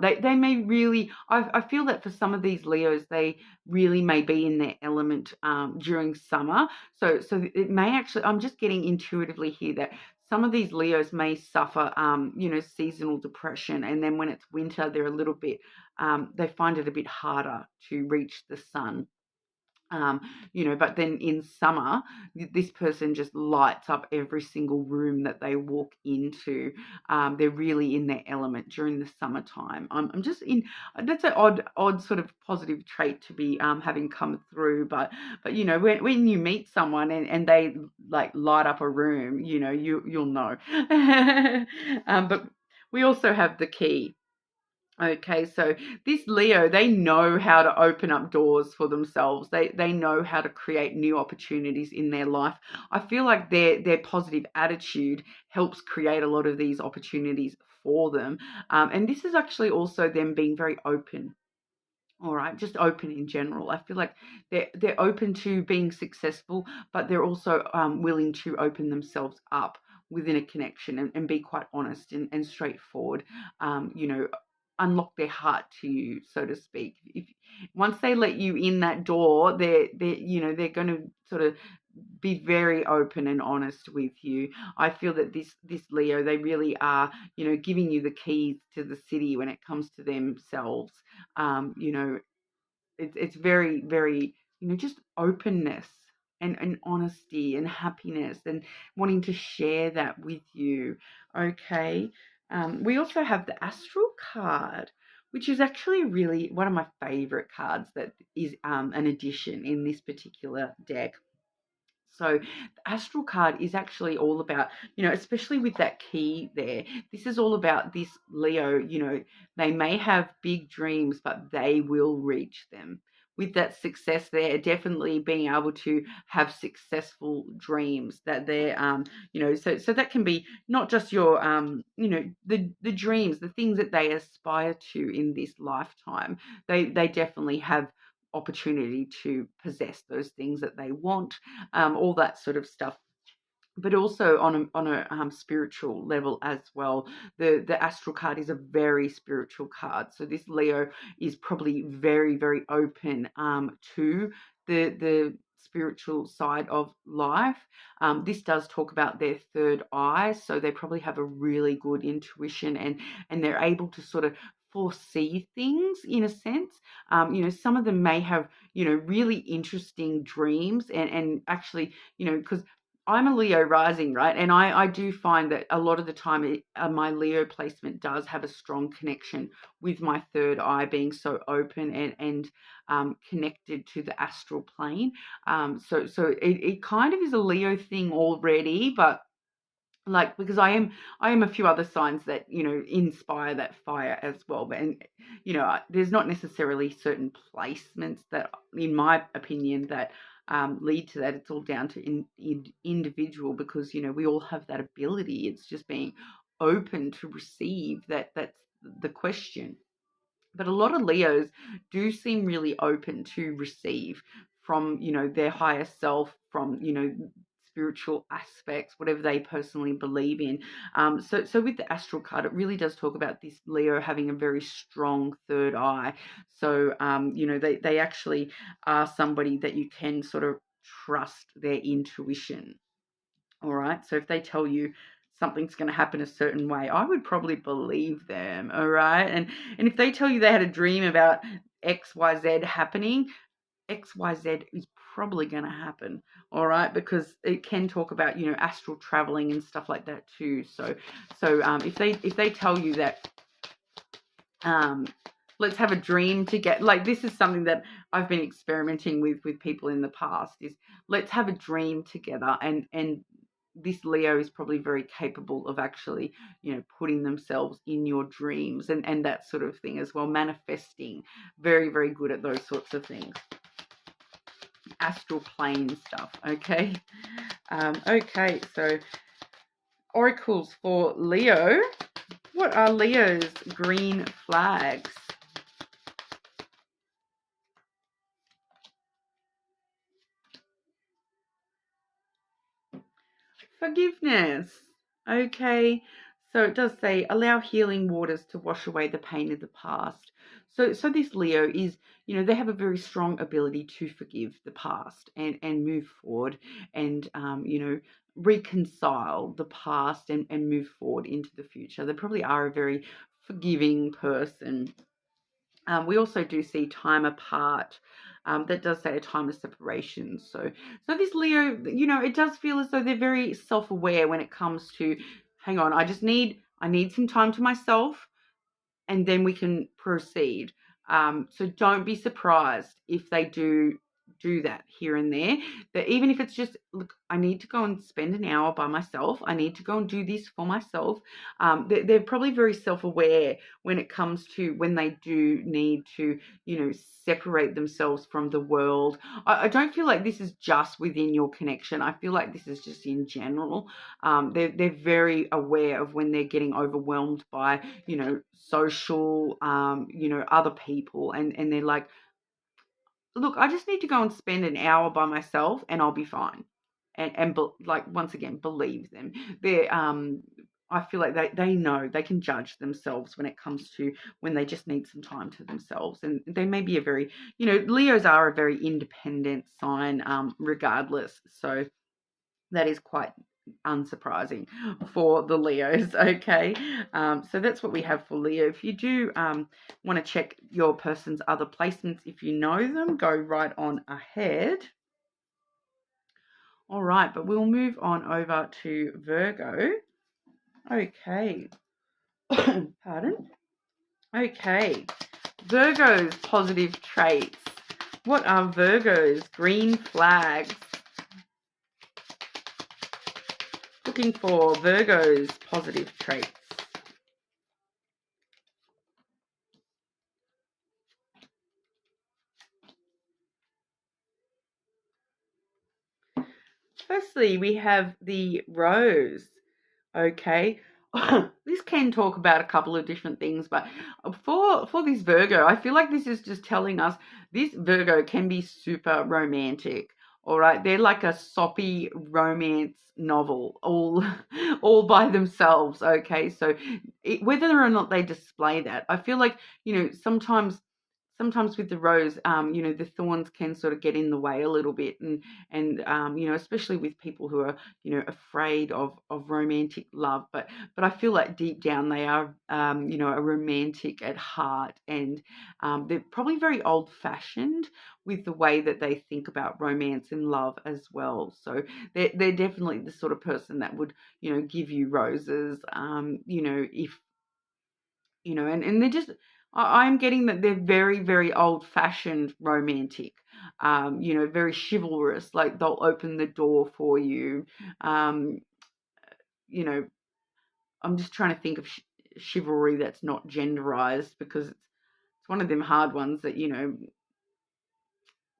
[SPEAKER 1] they may really, I feel that for some of these Leos, they really may be in their element during summer. So it may actually, I'm just getting intuitively here that some of these Leos may suffer, seasonal depression, and then when it's winter, they're a little bit, they find it a bit harder to reach the sun. But then in summer, this person just lights up every single room that they walk into. They're really in their element during the summertime. I'm just in, that's an odd sort of positive trait to be having come through. But when you meet someone and they like light up a room, you'll know. But we also have the key. Okay, so this Leo, they know how to open up doors for themselves. They know how to create new opportunities in their life. I feel like their positive attitude helps create a lot of these opportunities for them. And this is actually also them being very open. All right, just open in general. I feel like they're open to being successful, but they're also willing to open themselves up within a connection and be quite honest and straightforward. unlock their heart to you, so to speak. If once they let you in that door, they're going to sort of be very open and honest with you. I feel that this Leo, they really are, giving you the keys to the city when it comes to themselves. It's very, very, just openness and honesty and happiness and wanting to share that with you. Okay. We also have the Astral card, which is actually really one of my favorite cards that is an addition in this particular deck. So the Astral card is actually all about, especially with that key there, this is all about this Leo, they may have big dreams, but they will reach them. With that success there, definitely being able to have successful dreams that they're, so that can be not just your, the dreams, the things that they aspire to in this lifetime. They definitely have opportunity to possess those things that they want, all that sort of stuff. But also on a spiritual level as well. The Astral card is a very spiritual card. So this Leo is probably very, very open to the spiritual side of life. This does talk about their third eye, so they probably have a really good intuition and they're able to sort of foresee things in a sense. Some of them may have, really interesting dreams and actually, because I'm a Leo rising, right? And I do find that a lot of the time my Leo placement does have a strong connection with my third eye being so open and connected to the astral plane. So it kind of is a Leo thing already, but like, because I am a few other signs that, inspire that fire as well. But, and, there's not necessarily certain placements that, in my opinion, that lead to that. It's all down to individual, because, we all have that ability. It's just being open to receive that. That's the question. But a lot of Leos do seem really open to receive from, their higher self, from, spiritual aspects, whatever they personally believe in. So with the Astral card, it really does talk about this Leo having a very strong third eye. So, they actually are somebody that you can sort of trust their intuition. All right. So if they tell you something's going to happen a certain way, I would probably believe them. All right. And if they tell you they had a dream about XYZ happening, XYZ is probably going to happen, all right, because it can talk about, astral traveling and stuff like that too. So if they tell you that, let's have a dream together, like this is something that I've been experimenting with people in the past, is let's have a dream together, and this Leo is probably very capable of actually, putting themselves in your dreams and that sort of thing as well, manifesting, very, very good at those sorts of things. Astral plane stuff. Okay. Okay, so oracles for Leo. What are Leo's green flags? Forgiveness. Okay. So it does say, allow healing waters to wash away the pain of the past. So this Leo is, they have a very strong ability to forgive the past and move forward and, reconcile the past and move forward into the future. They probably are a very forgiving person. We also do see time apart. That does say a time of separation. So this Leo, it does feel as though they're very self-aware when it comes to, hang on, I need some time to myself, and then we can proceed. So don't be surprised if they do that here and there. That even if it's just, look, I need to go and spend an hour by myself. I need to go and do this for myself. They're probably very self-aware when it comes to when they do need to, separate themselves from the world. I don't feel like this is just within your connection. I feel like this is just in general. They're very aware of when they're getting overwhelmed by, social, other people, and they're like, look, I just need to go and spend an hour by myself and I'll be fine. And like, once again, believe them. They're I feel like they know, they can judge themselves when it comes to when they just need some time to themselves. And they may be a very, Leos are a very independent sign, regardless. So that is quite unsurprising for the Leos. Okay, so that's what we have for Leo. If you do want to check your person's other placements, if you know them, go right on ahead. All right, but we'll move on over to Virgo. Okay. Pardon? Okay. Virgo's positive traits. What are Virgo's green flags? Looking for Virgo's positive traits. Firstly, we have the rose. Okay. This can talk about a couple of different things, but for this Virgo, I feel like this is just telling us this Virgo can be super romantic. All right, they're like a soppy romance novel, all by themselves. Okay, so whether or not they display that, I feel like sometimes with the rose, the thorns can sort of get in the way a little bit, and especially with people who are, afraid of romantic love. But I feel like deep down they are, a romantic at heart, and they're probably very old-fashioned with the way that they think about romance and love as well. So they're definitely the sort of person that would, give you roses, if and they're just, I'm getting that they're very, very old-fashioned romantic, very chivalrous, like they'll open the door for you. I'm just trying to think of chivalry that's not genderized, because it's one of them hard ones that,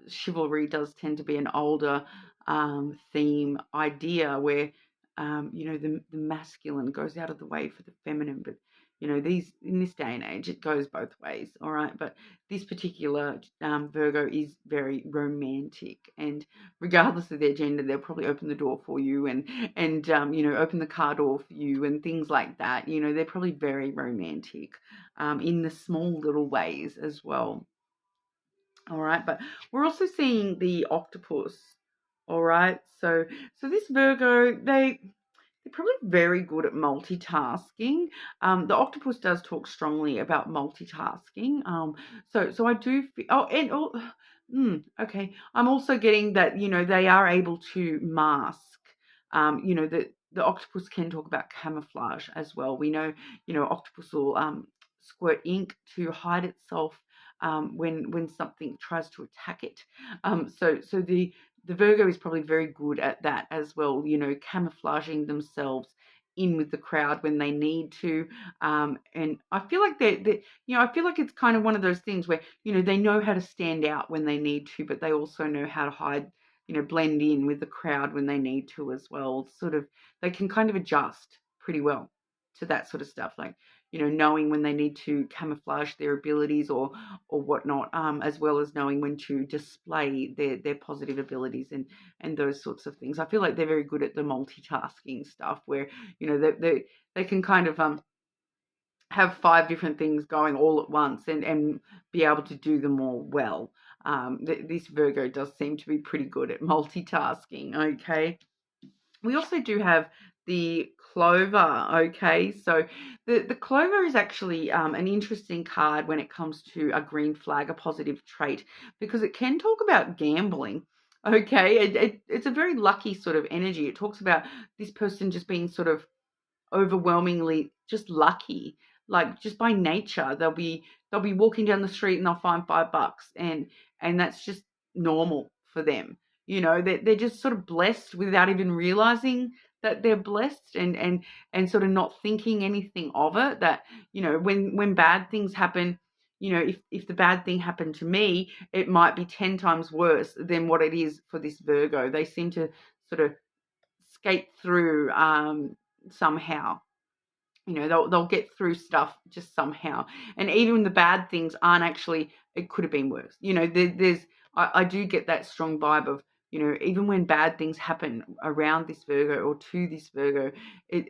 [SPEAKER 1] chivalry does tend to be an older theme idea where, the masculine goes out of the way for the feminine. But, in this day and age, it goes both ways, all right? But this particular Virgo is very romantic, and regardless of their gender, they'll probably open the door for you and open the car door for you and things like that. They're probably very romantic in the small little ways as well. All right, but we're also seeing the octopus. All right, so this Virgo, they're probably very good at multitasking. The octopus does talk strongly about multitasking. So I do feel, okay. I'm also getting that, they are able to mask. The octopus can talk about camouflage as well. We know, octopus will squirt ink to hide itself when something tries to attack it. So the Virgo is probably very good at that as well, camouflaging themselves in with the crowd when they need to. And I feel like I feel like it's kind of one of those things where, they know how to stand out when they need to, but they also know how to hide, blend in with the crowd when they need to as well. Sort of, they can kind of adjust pretty well to that sort of stuff, like, knowing when they need to camouflage their abilities or whatnot, as well as knowing when to display their positive abilities and those sorts of things. I feel like they're very good at the multitasking stuff where, they can kind of have 5 different things going all at once and be able to do them all well. This Virgo does seem to be pretty good at multitasking, okay? We also do have the clover, okay? So the clover is actually an interesting card when it comes to a green flag, a positive trait, because it can talk about gambling, okay? It's a very lucky sort of energy. It talks about this person just being sort of overwhelmingly just lucky, like just by nature. They'll be walking down the street and they'll find $5, and that's just normal for them. They're just sort of blessed without even realizing that they're blessed, and sort of not thinking anything of it. That, when bad things happen, if the bad thing happened to me, it might be 10 times worse than what it is for this Virgo. They seem to sort of skate through somehow. They'll get through stuff just somehow, and even the bad things aren't actually, it could have been worse. There's I do get that strong vibe of you know, even when bad things happen around this Virgo or to this Virgo,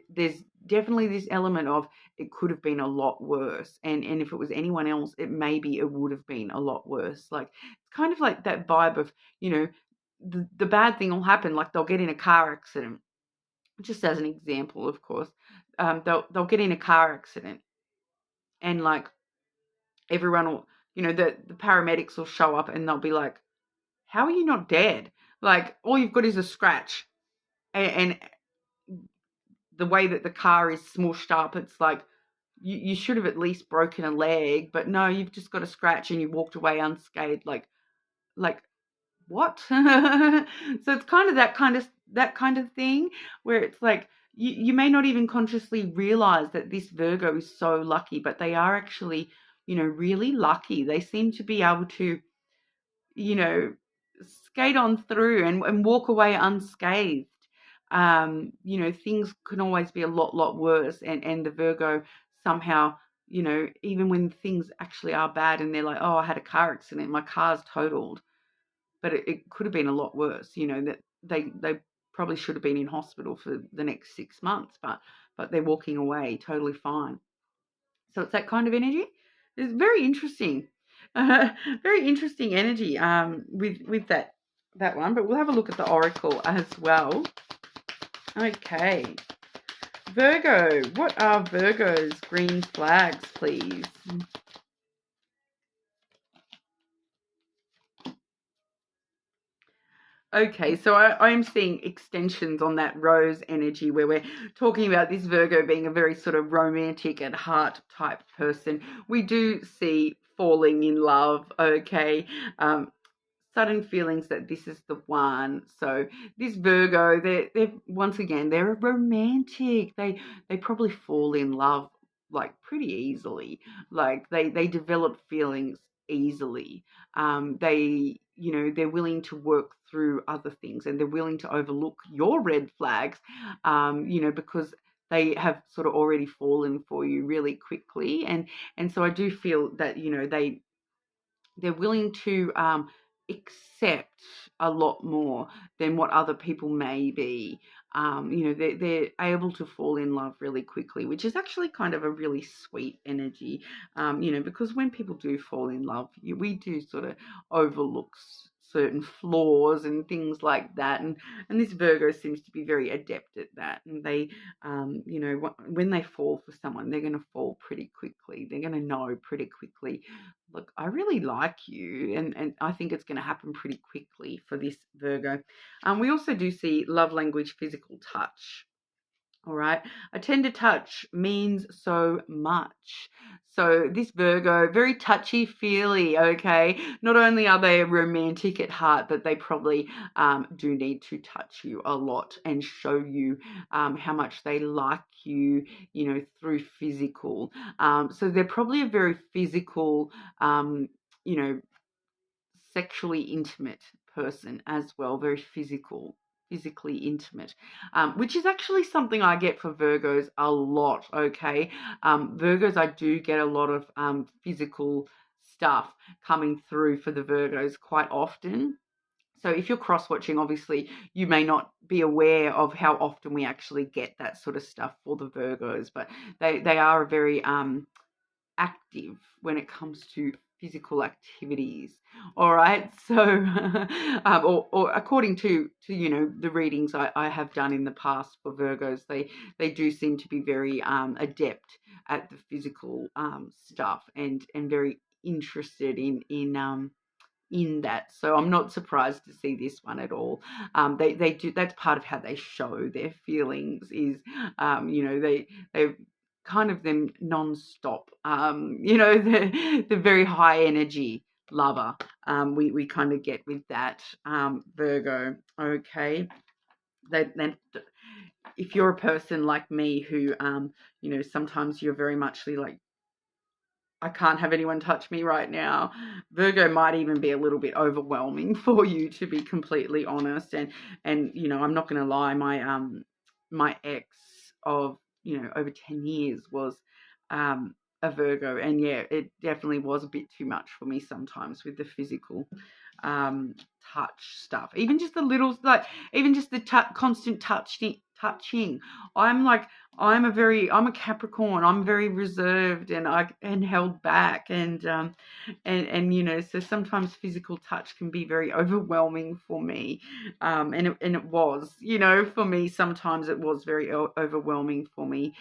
[SPEAKER 1] there's definitely this element of it could have been a lot worse. And if it was anyone else, it would have been a lot worse. Like, it's kind of like that vibe of, you know, the bad thing will happen, like they'll get in a car accident. Just as an example, of course, they'll get in a car accident, and like everyone will, you know, the paramedics will show up and they'll be like, "How are you not dead? Like, all you've got is a scratch," and the way that the car is smushed up, it's like you should have at least broken a leg, but no, you've just got a scratch and you walked away unscathed. Like what? So it's kind of that kind of thing where it's like you may not even consciously realize that this Virgo is so lucky, but they are actually, you know, really lucky. They seem to be able to, you know, skate on through and walk away unscathed. You know, things can always be a lot worse, and the Virgo somehow, you know, even when things actually are bad and they're like, oh, I had a car accident, my car's totaled, but it could have been a lot worse, you know, that they probably should have been in hospital for the next 6 months, but they're walking away totally fine. So it's that kind of energy. It's very interesting. Very interesting energy with that one, but we'll have a look at the oracle as well. Okay. Virgo, what are Virgo's green flags, please? Okay, so I'm seeing extensions on that rose energy where we're talking about this Virgo being a very sort of romantic at heart type person. We do see falling in love, okay? Sudden feelings that this is the one. So this Virgo, they're once again, they're romantic. They probably fall in love like pretty easily. Like they develop feelings easily. They, you know, they're willing to work through other things, and they're willing to overlook your red flags, you know, because they have sort of already fallen for you really quickly. And so I do feel that, you know, they're willing to accept a lot more than what other people may be. You know, they're able to fall in love really quickly, which is actually kind of a really sweet energy. You know, because when people do fall in love, we do sort of overlook certain flaws and things like that, and this Virgo seems to be very adept at that. And they, you know, when they fall for someone, they're going to fall pretty quickly. They're going to know pretty quickly, look, I really like you, and I think it's going to happen pretty quickly for this Virgo. We also do see love language, physical touch. All right. A tender touch means so much. So this Virgo, very touchy-feely, okay? Not only are they romantic at heart, but they probably do need to touch you a lot and show you how much they like you, you know, through physical. So they're probably a very physical, you know, sexually intimate person as well, very physically intimate, which is actually something I get for Virgos a lot, okay? Virgos, I do get a lot of physical stuff coming through for the Virgos quite often. So if you're cross-watching, obviously, you may not be aware of how often we actually get that sort of stuff for the Virgos, but they are very active when it comes to physical activities. All right, so or according to you know, the readings I have done in the past for Virgos, they do seem to be very adept at the physical stuff, and very interested in that. So I'm not surprised to see this one at all. They do, that's part of how they show their feelings is, you know, they kind of them non-stop, you know, the very high energy lover, we kind of get with that Virgo. Okay, then if you're a person like me who you know, sometimes you're very much like, I can't have anyone touch me right now, Virgo might even be a little bit overwhelming for you, to be completely honest. And you know, I'm not going to lie, my ex of, you know, over 10 years was a Virgo, and yeah, it definitely was a bit too much for me sometimes with the physical touch stuff. Even just the little, like, even just the constant touching. I'm like, I'm a Capricorn. I'm very reserved and held back, and you know, so sometimes physical touch can be very overwhelming for me, and it was, you know, for me sometimes it was very overwhelming for me,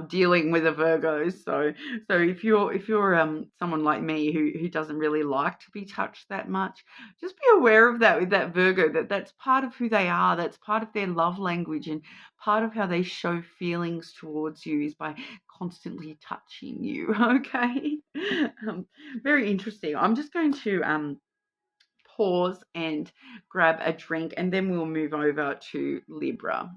[SPEAKER 1] dealing with a Virgo. So if you're someone like me who doesn't really like to be touched that much, just be aware of that with that Virgo, that's part of who they are. That's part of their love language, and part of how they show feelings towards you is by constantly touching you. Okay. Very interesting. I'm just going to pause and grab a drink, and then we'll move over to Libra.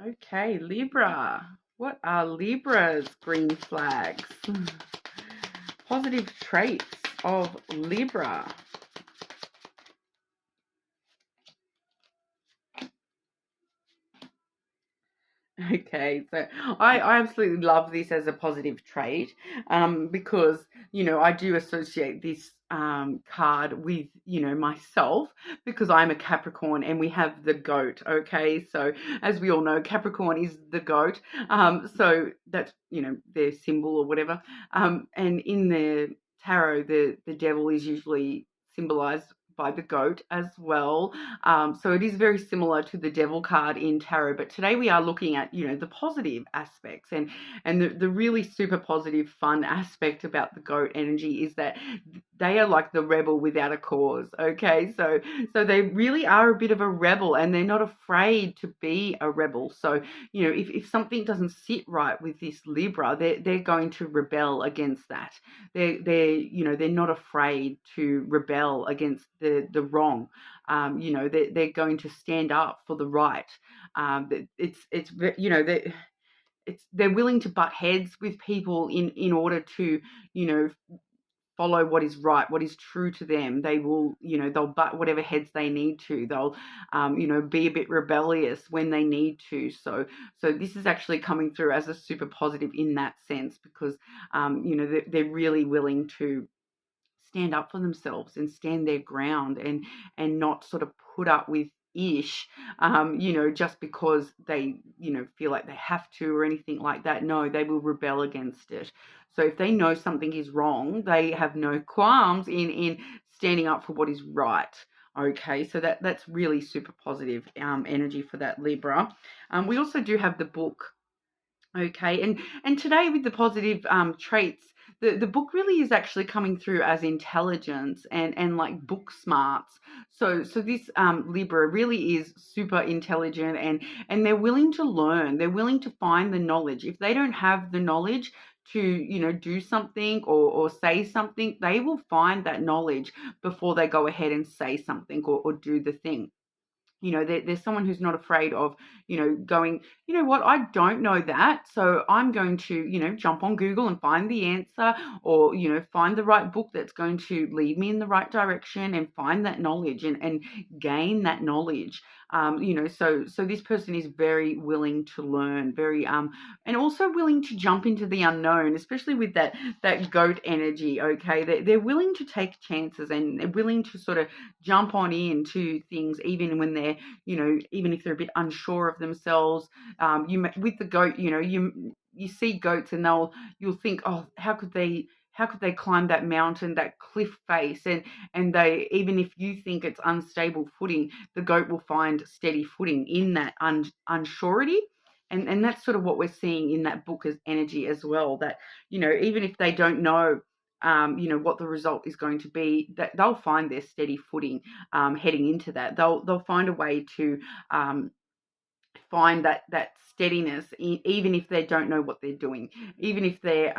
[SPEAKER 1] Okay, Libra. What are Libra's green flags? Positive traits of Libra. Okay, so I absolutely love this as a positive trait, because, you know, I do associate this card with, you know, myself, because I'm a Capricorn and we have the goat. Okay, so as we all know, Capricorn is the goat, so that's, you know, their symbol or whatever, and in the tarot, the devil is usually symbolized by the goat as well. So it is very similar to the devil card in tarot. But today we are looking at, you know, the positive aspects, and the really super positive, fun aspect about the goat energy is that they are like the rebel without a cause. Okay, so they really are a bit of a rebel, and they're not afraid to be a rebel. So, you know, if something doesn't sit right with this Libra, they're going to rebel against that. They're not afraid to rebel against the wrong. You know, they're going to stand up for the right. It's you know, they're willing to butt heads with people in order to, you know, follow what is right, what is true to them. They will, you know, they'll butt whatever heads they need to. They'll, you know, be a bit rebellious when they need to. So this is actually coming through as a super positive in that sense, because, you know, they're really willing to stand up for themselves and stand their ground, and not sort of put up with ish, you know, just because they, you know, feel like they have to or anything like that. No, they will rebel against it. So if they know something is wrong, they have no qualms in standing up for what is right. Okay, so that's really super positive energy for that Libra. We also do have the book. Okay, and today with the positive traits, the book really is actually coming through as intelligence and like book smarts. So this Libra really is super intelligent, and they're willing to learn. They're willing to find the knowledge. If they don't have the knowledge to, you know, do something or say something, they will find that knowledge before they go ahead and say something or do the thing. You know, there's someone who's not afraid of, you know, going, you know what, I don't know that, so I'm going to, you know, jump on Google and find the answer, or, you know, find the right book that's going to lead me in the right direction, and find that knowledge and gain that knowledge. You know, so this person is very willing to learn, very and also willing to jump into the unknown, especially with that goat energy. Okay, they're willing to take chances, and they're willing to sort of jump on into things, even when they're, you know, even if they're a bit unsure of themselves. With the goat, you know, you see goats, and you'll think, oh, how could they climb that mountain, that cliff face, and they, even if you think it's unstable footing, the goat will find steady footing in that unsurety. And that's sort of what we're seeing in that book as energy as well, that, you know, even if they don't know, you know, what the result is going to be, that they'll find their steady footing heading into that. They'll find a way to find that steadiness, even if they don't know what they're doing, even if they're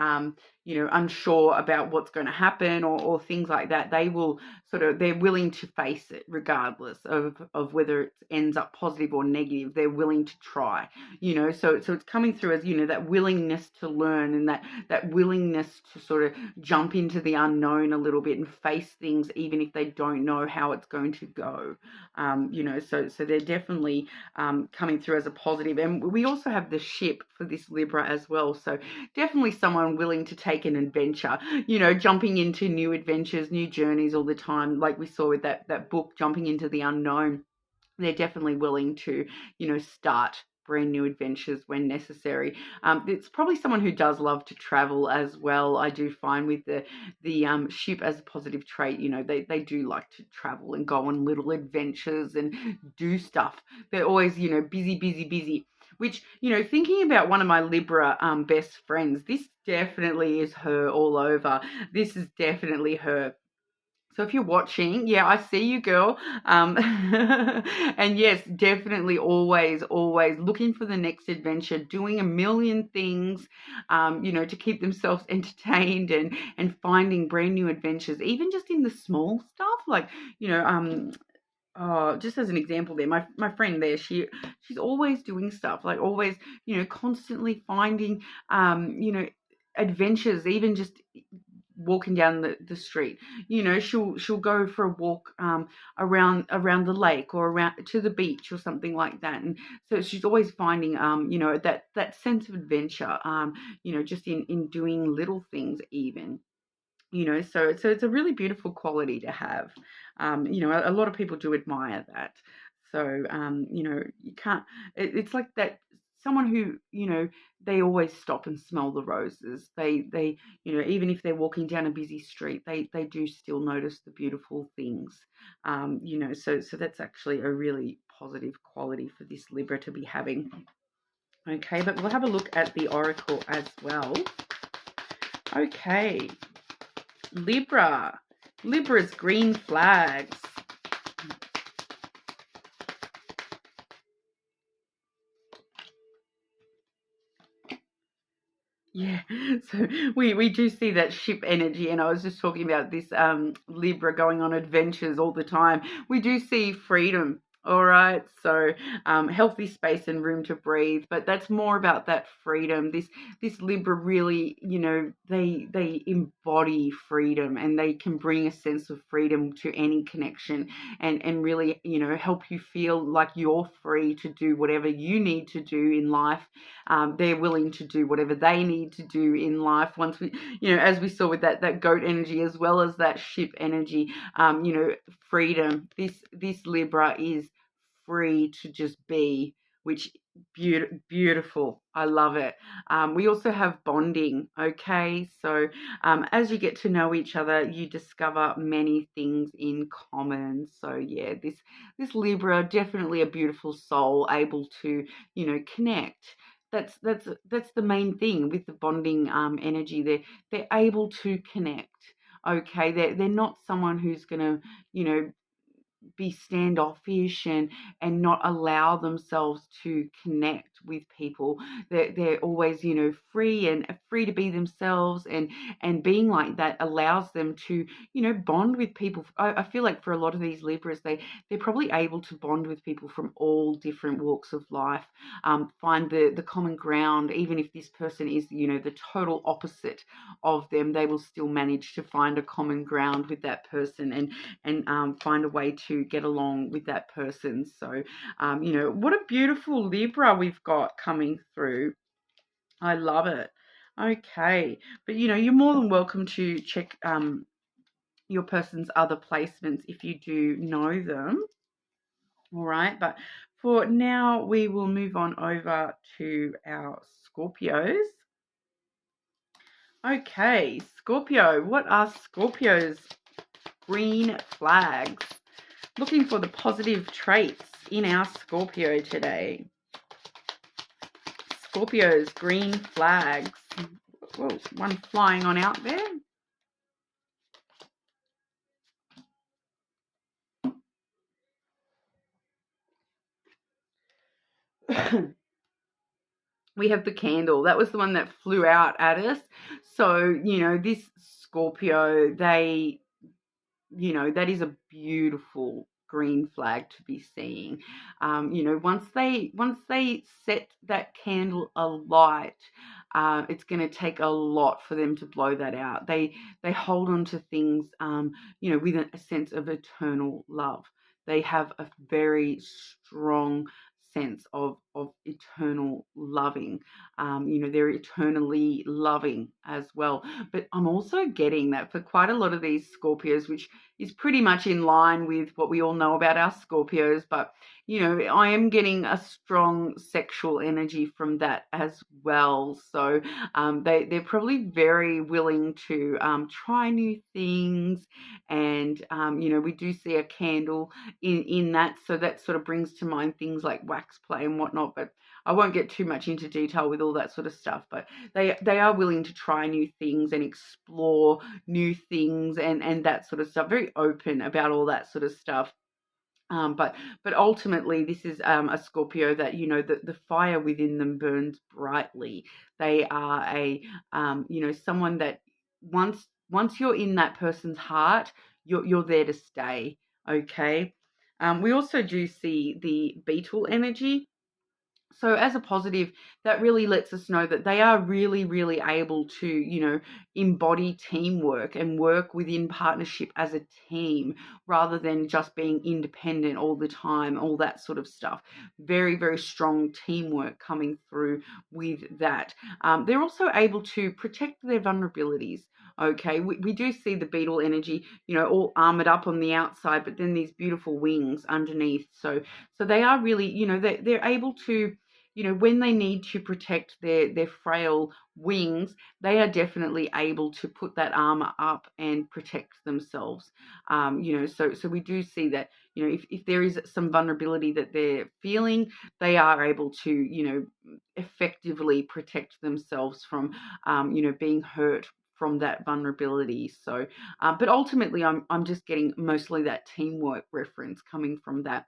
[SPEAKER 1] you know, unsure about what's going to happen, or things like that. They will they're willing to face it regardless of whether it ends up positive or negative. They're willing to try, you know. So it's coming through as, you know, that willingness to learn, and that willingness to sort of jump into the unknown a little bit and face things even if they don't know how it's going to go. You know, so they're definitely coming through as a positive. And we also have the ship for this Libra as well. So definitely someone willing to take an adventure, you know, jumping into new adventures, new journeys all the time, like we saw with that book, Jumping into the Unknown. They're definitely willing to, you know, start brand new adventures when necessary. It's probably someone who does love to travel as well. I do find with the ship as a positive trait, you know, they do like to travel and go on little adventures and do stuff. They're always, you know, busy, which, you know, thinking about one of my Libra best friends, this definitely is her all over. This is definitely her. So if you're watching, yeah, I see you, girl. And yes, definitely always looking for the next adventure, doing a million things, you know, to keep themselves entertained and finding brand new adventures, even just in the small stuff, like, you know, oh, just as an example there, my friend there, she's always doing stuff, like always, you know, constantly finding, you know, adventures, even just walking down the street. You know, she'll go for a walk around the lake or around to the beach or something like that. And so she's always finding you know, that sense of adventure, you know, just in doing little things even. You know, so it's a really beautiful quality to have. You know, a lot of people do admire that. So, you know, you can't, it's like that, someone who, you know, they always stop and smell the roses. They, you know, even if they're walking down a busy street, they do still notice the beautiful things. You know, so that's actually a really positive quality for this Libra to be having. Okay, but we'll have a look at the oracle as well. Okay. Libra's green flags. Yeah, so we do see that ship energy, and I was just talking about this Libra going on adventures all the time. We do see freedom. All right, so healthy space and room to breathe, but that's more about that freedom. This Libra really, you know, they embody freedom, and they can bring a sense of freedom to any connection, and really, you know, help you feel like you're free to do whatever you need to do in life. They're willing to do whatever they need to do in life. Once we, you know, as we saw with that goat energy as well as that ship energy, you know, freedom. This Libra is free to just be, which beautiful. I love it. We also have bonding. Okay, so as you get to know each other, you discover many things in common. So yeah, this Libra, definitely a beautiful soul, able to, you know, connect. That's the main thing with the bonding energy. They're able to connect. Okay, they're not someone who's gonna, you know, be standoffish and not allow themselves to connect with people. They're always, you know, free to be themselves, and being like that allows them to, you know, bond with people. I feel like for a lot of these Libras, they're probably able to bond with people from all different walks of life, find the common ground. Even if this person is, you know, the total opposite of them, they will still manage to find a common ground with that person and find a way to get along with that person. So, you know, what a beautiful Libra we've got coming through. I love it. Okay, but you know, you're more than welcome to check your person's other placements if you do know them. All right, but for now, we will move on over to our Scorpios. Okay, Scorpio, what are Scorpio's green flags? Looking for the positive traits in our Scorpio today. Scorpio's green flags. Whoa, one flying on out there. We have the candle. That was the one that flew out at us. So, you know, this Scorpio, they, you know, that is a beautiful green flag to be seeing. You know, once they set that candle alight, it's going to take a lot for them to blow that out. They hold on to things, you know, with a sense of eternal love. They have a very strong sense of eternal loving. They're eternally loving as well. But I'm also getting that for quite a lot of these Scorpios, which is pretty much in line with what we all know about our Scorpios, but I am getting a strong sexual energy from that as well. So they're probably very willing to try new things, and we do see a candle in that, so that sort of brings to mind things like wax play and whatnot. But I won't get too much into detail with all that sort of stuff. But they are willing to try new things and explore new things and that sort of stuff. Very open about all that sort of stuff. But ultimately, this is a Scorpio that the fire within them burns brightly. They are a someone that once you're in that person's heart, you're there to stay. Okay. We also do see the beetle energy. So as a positive, that really lets us know that they are really, really able to, embody teamwork and work within partnership as a team rather than just being independent all the time, all that sort of stuff. Very, very strong teamwork coming through with that. They're also able to protect their vulnerabilities. Okay, we do see the beetle energy, all armored up on the outside, but then these beautiful wings underneath. So they are really, they're able to, when they need to protect their frail wings, they are definitely able to put that armor up and protect themselves. So we do see that, if there is some vulnerability that they're feeling, they are able to, effectively protect themselves from, being hurt from that vulnerability. So, but ultimately, I'm just getting mostly that teamwork reference coming from that.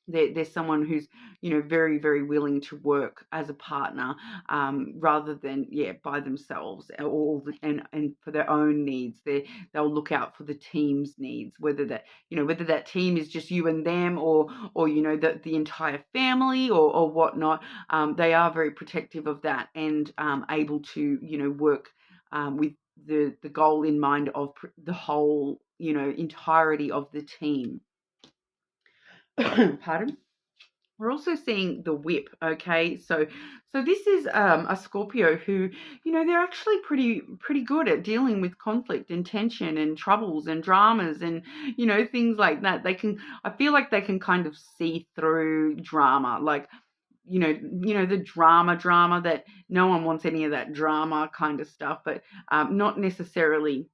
[SPEAKER 1] There's someone who's, very, very willing to work as a partner, rather than, by themselves, and for their own needs. They'll look out for the team's needs, whether that team is just you and them, or the entire family, or whatnot. They are very protective of that, and able to, work with the goal in mind of the whole, entirety of the team. Pardon. We're also seeing the whip. Okay, so this is a Scorpio who, they're actually pretty good at dealing with conflict and tension and troubles and dramas and things like that. I feel like they can kind of see through drama, like the drama that no one wants any of that drama kind of stuff, but not necessarily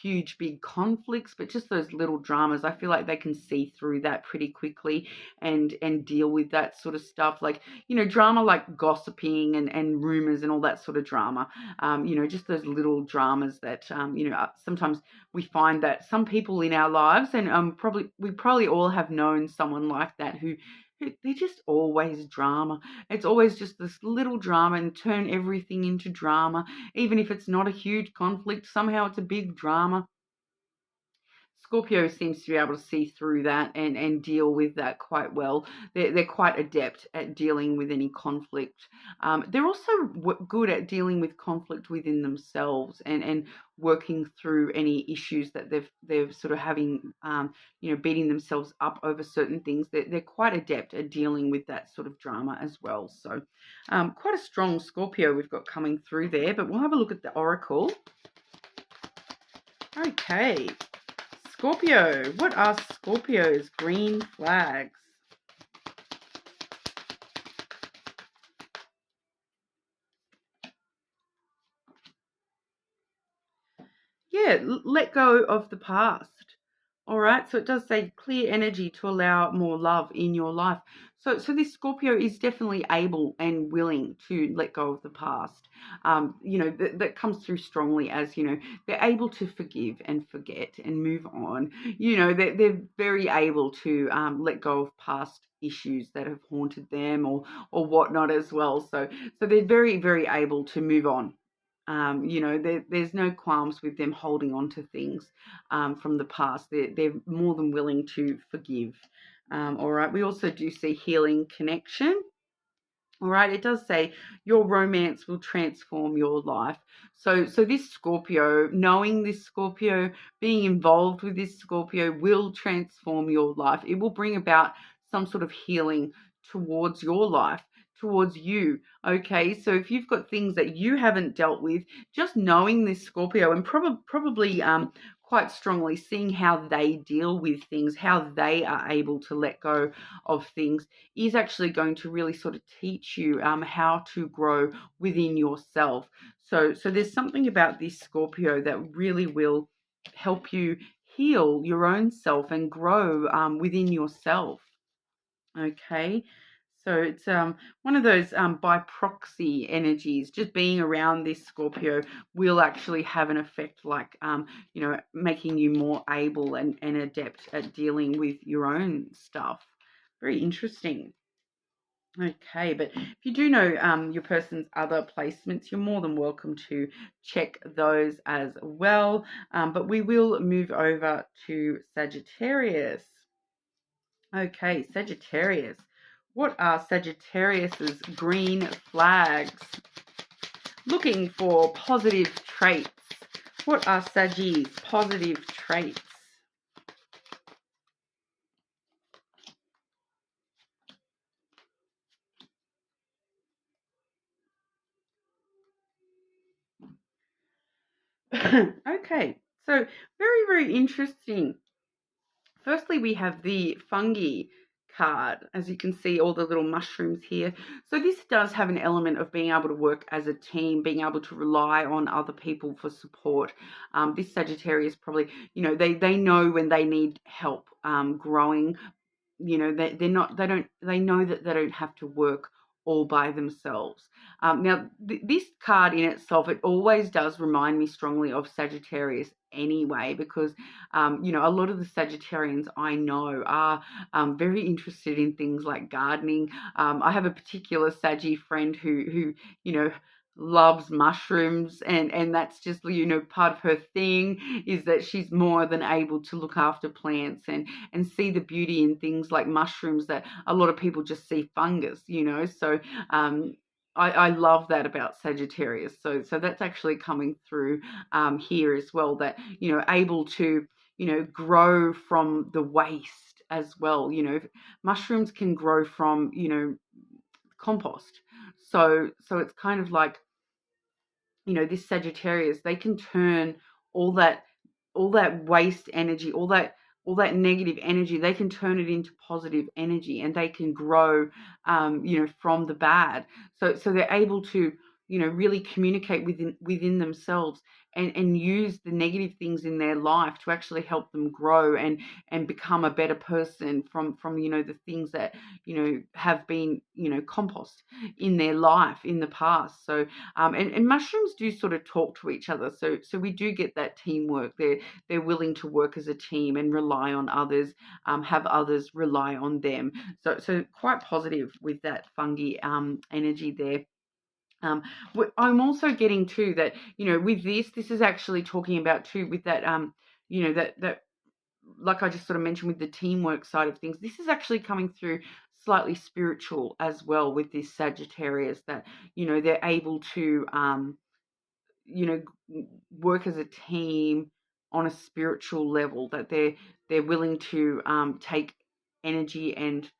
[SPEAKER 1] huge big conflicts, but just those little dramas. I feel like they can see through that pretty quickly and deal with that sort of stuff, like drama like gossiping and rumors and all that sort of drama. Just those little dramas that sometimes we find that some people in our lives, and we probably all have known someone like that who they're just always drama. It's always just this little drama and turn everything into drama. Even if it's not a huge conflict, somehow it's a big drama. Scorpio seems to be able to see through that and deal with that quite well. They're quite adept at dealing with any conflict. They're also good at dealing with conflict within themselves and working through any issues that they're sort of having, beating themselves up over certain things. They're quite adept at dealing with that sort of drama as well. So quite a strong Scorpio we've got coming through there, but we'll have a look at the oracle. Okay. Scorpio, what are Scorpio's green flags? Yeah, let go of the past. All right, so it does say clear energy to allow more love in your life. So this Scorpio is definitely able and willing to let go of the past. That comes through strongly as, they're able to forgive and forget and move on. They're very able to let go of past issues that have haunted them or whatnot as well. So they're very, very able to move on. There's no qualms with them holding on to things from the past. They're more than willing to forgive. All right. We also do see healing connection. All right. It does say your romance will transform your life. So this Scorpio, knowing this Scorpio, being involved with this Scorpio will transform your life. It will bring about some sort of healing towards your life, towards you. Okay, so if you've got things that you haven't dealt with, just knowing this Scorpio and probably quite strongly seeing how they deal with things, how they are able to let go of things, is actually going to really sort of teach you how to grow within yourself. So there's something about this Scorpio that really will help you heal your own self and grow within yourself. Okay, so it's one of those by proxy energies. Just being around this Scorpio will actually have an effect, like making you more able and adept at dealing with your own stuff. Very interesting. Okay, but if you do know your person's other placements, you're more than welcome to check those as well. But we will move over to Sagittarius. Okay, Sagittarius. What are Sagittarius's green flags? Looking for positive traits. What are Saggi's positive traits? Okay, so very, very interesting. Firstly, we have the fungi card. As you can see, all the little mushrooms here. So this does have an element of being able to work as a team, being able to rely on other people for support. This Sagittarius probably, they know when they need help growing. They know that they don't have to work all by themselves. Now, this card in itself, it always does remind me strongly of Sagittarius anyway, because, a lot of the Sagittarians I know are very interested in things like gardening. I have a particular Saggy friend who loves mushrooms, and that's just part of her thing, is that she's more than able to look after plants and see the beauty in things like mushrooms that a lot of people just see fungus. So I love that about Sagittarius. So that's actually coming through here as well, that able to grow from the waste as well. Mushrooms can grow from compost. So it's kind of like, this Sagittarius, they can turn all that waste energy, all that negative energy, they can turn it into positive energy, and they can grow from the bad. So they're able to really communicate within themselves and use the negative things in their life to actually help them grow and become a better person from the things that have been compost in their life in the past. So and mushrooms do sort of talk to each other, so we do get that teamwork. They're willing to work as a team and rely on others, have others rely on them. So quite positive with that fungi energy there. I'm also getting too that with this is actually talking about too, with that that like I just sort of mentioned with the teamwork side of things, this is actually coming through slightly spiritual as well with this Sagittarius, that they're able to work as a team on a spiritual level, that they're willing to take energy and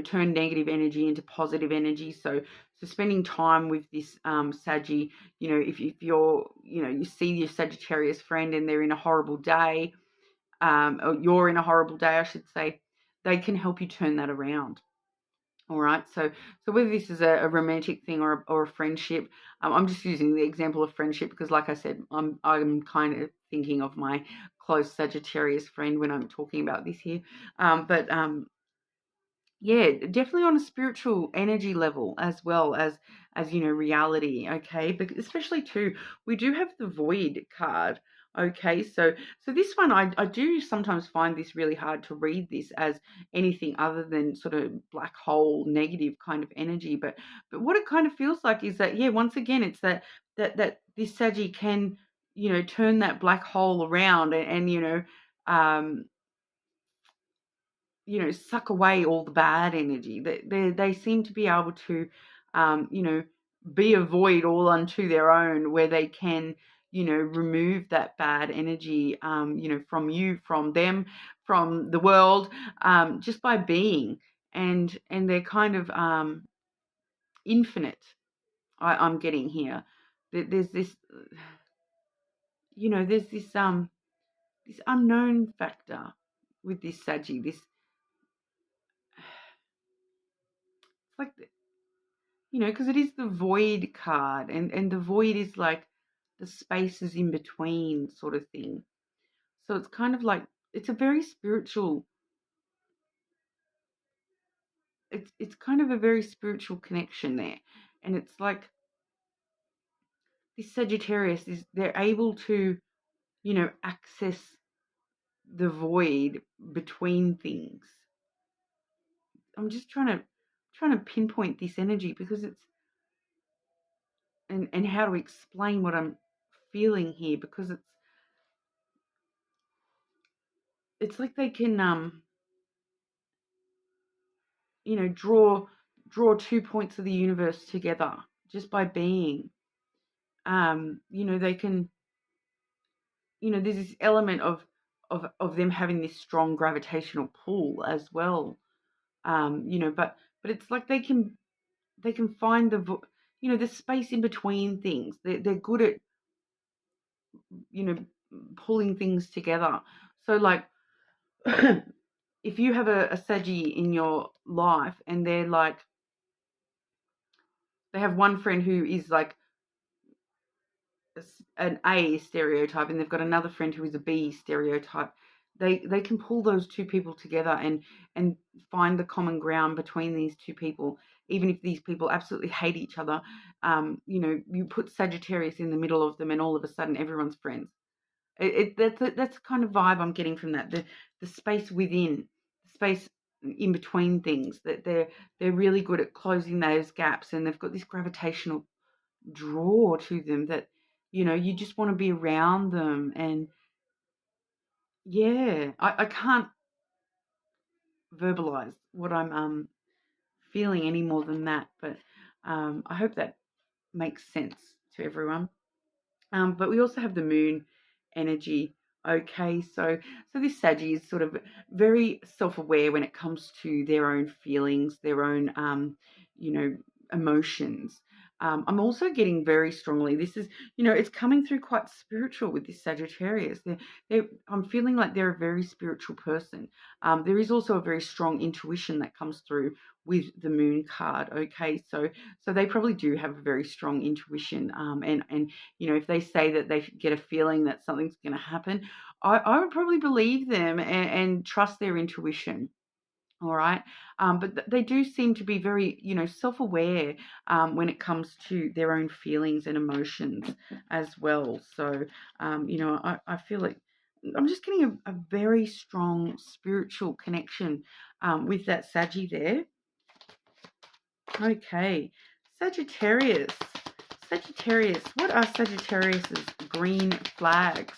[SPEAKER 1] turn negative energy into positive energy. So spending time with this Saggy, if you're you see your Sagittarius friend and they're in a horrible day, or you're in a horrible day, I should say, they can help you turn that around. All right, so whether this is a romantic thing or a friendship, I'm just using the example of friendship because, like I said, I'm kind of thinking of my close Sagittarius friend when I'm talking about this here. But yeah, definitely on a spiritual energy level as well as reality. Okay, but especially too, we do have the Void card. Okay, so this one, I do sometimes find this really hard to read this as anything other than sort of black hole negative kind of energy. But what it kind of feels like is that, yeah, once again, it's that this Saggy can turn that black hole around and um suck away all the bad energy. They seem to be able to, be a void all unto their own, where they can, remove that bad energy, from you, from them, from the world, just by being. and they're kind of infinite. I'm getting here. There's this, there's this unknown factor with this Saggy. This, it's like, because it is the void card, and the void is like the spaces in between sort of thing. So it's kind of like, it's a very spiritual, it's kind of a very spiritual connection there. And it's like this Sagittarius they're able to, access the void between things. I'm just trying to pinpoint this energy because it's, and how to explain what I'm feeling here, because it's like they can draw 2 points of the universe together just by being. They can, there's this element of them having this strong gravitational pull as well. But it's like they can find the space in between things. They're good at, pulling things together. So like, if you have a Saggy in your life and they're like, they have one friend who is like an A stereotype and they've got another friend who is a B stereotype, they can pull those two people together and find the common ground between these two people, even if these people absolutely hate each other. You put Sagittarius in the middle of them and all of a sudden everyone's friends. That's the kind of vibe I'm getting from that. The space within, the space in between things, that they're really good at closing those gaps, and they've got this gravitational draw to them that, you just want to be around them. And yeah, I can't verbalize what I'm feeling any more than that, but I hope that makes sense to everyone. But we also have the moon energy. Okay, so this Saggy is sort of very self-aware when it comes to their own feelings, their own emotions. I'm also getting very strongly, this is, it's coming through quite spiritual with this Sagittarius. I'm feeling like they're a very spiritual person. There is also a very strong intuition that comes through with the moon card. Okay, so they probably do have a very strong intuition. And if they say that they get a feeling that something's going to happen, I would probably believe them and trust their intuition. All right. But they do seem to be very, self-aware when it comes to their own feelings and emotions as well. So, I feel like I'm just getting a very strong spiritual connection with that Saggy there. Okay. Sagittarius. What are Sagittarius's green flags?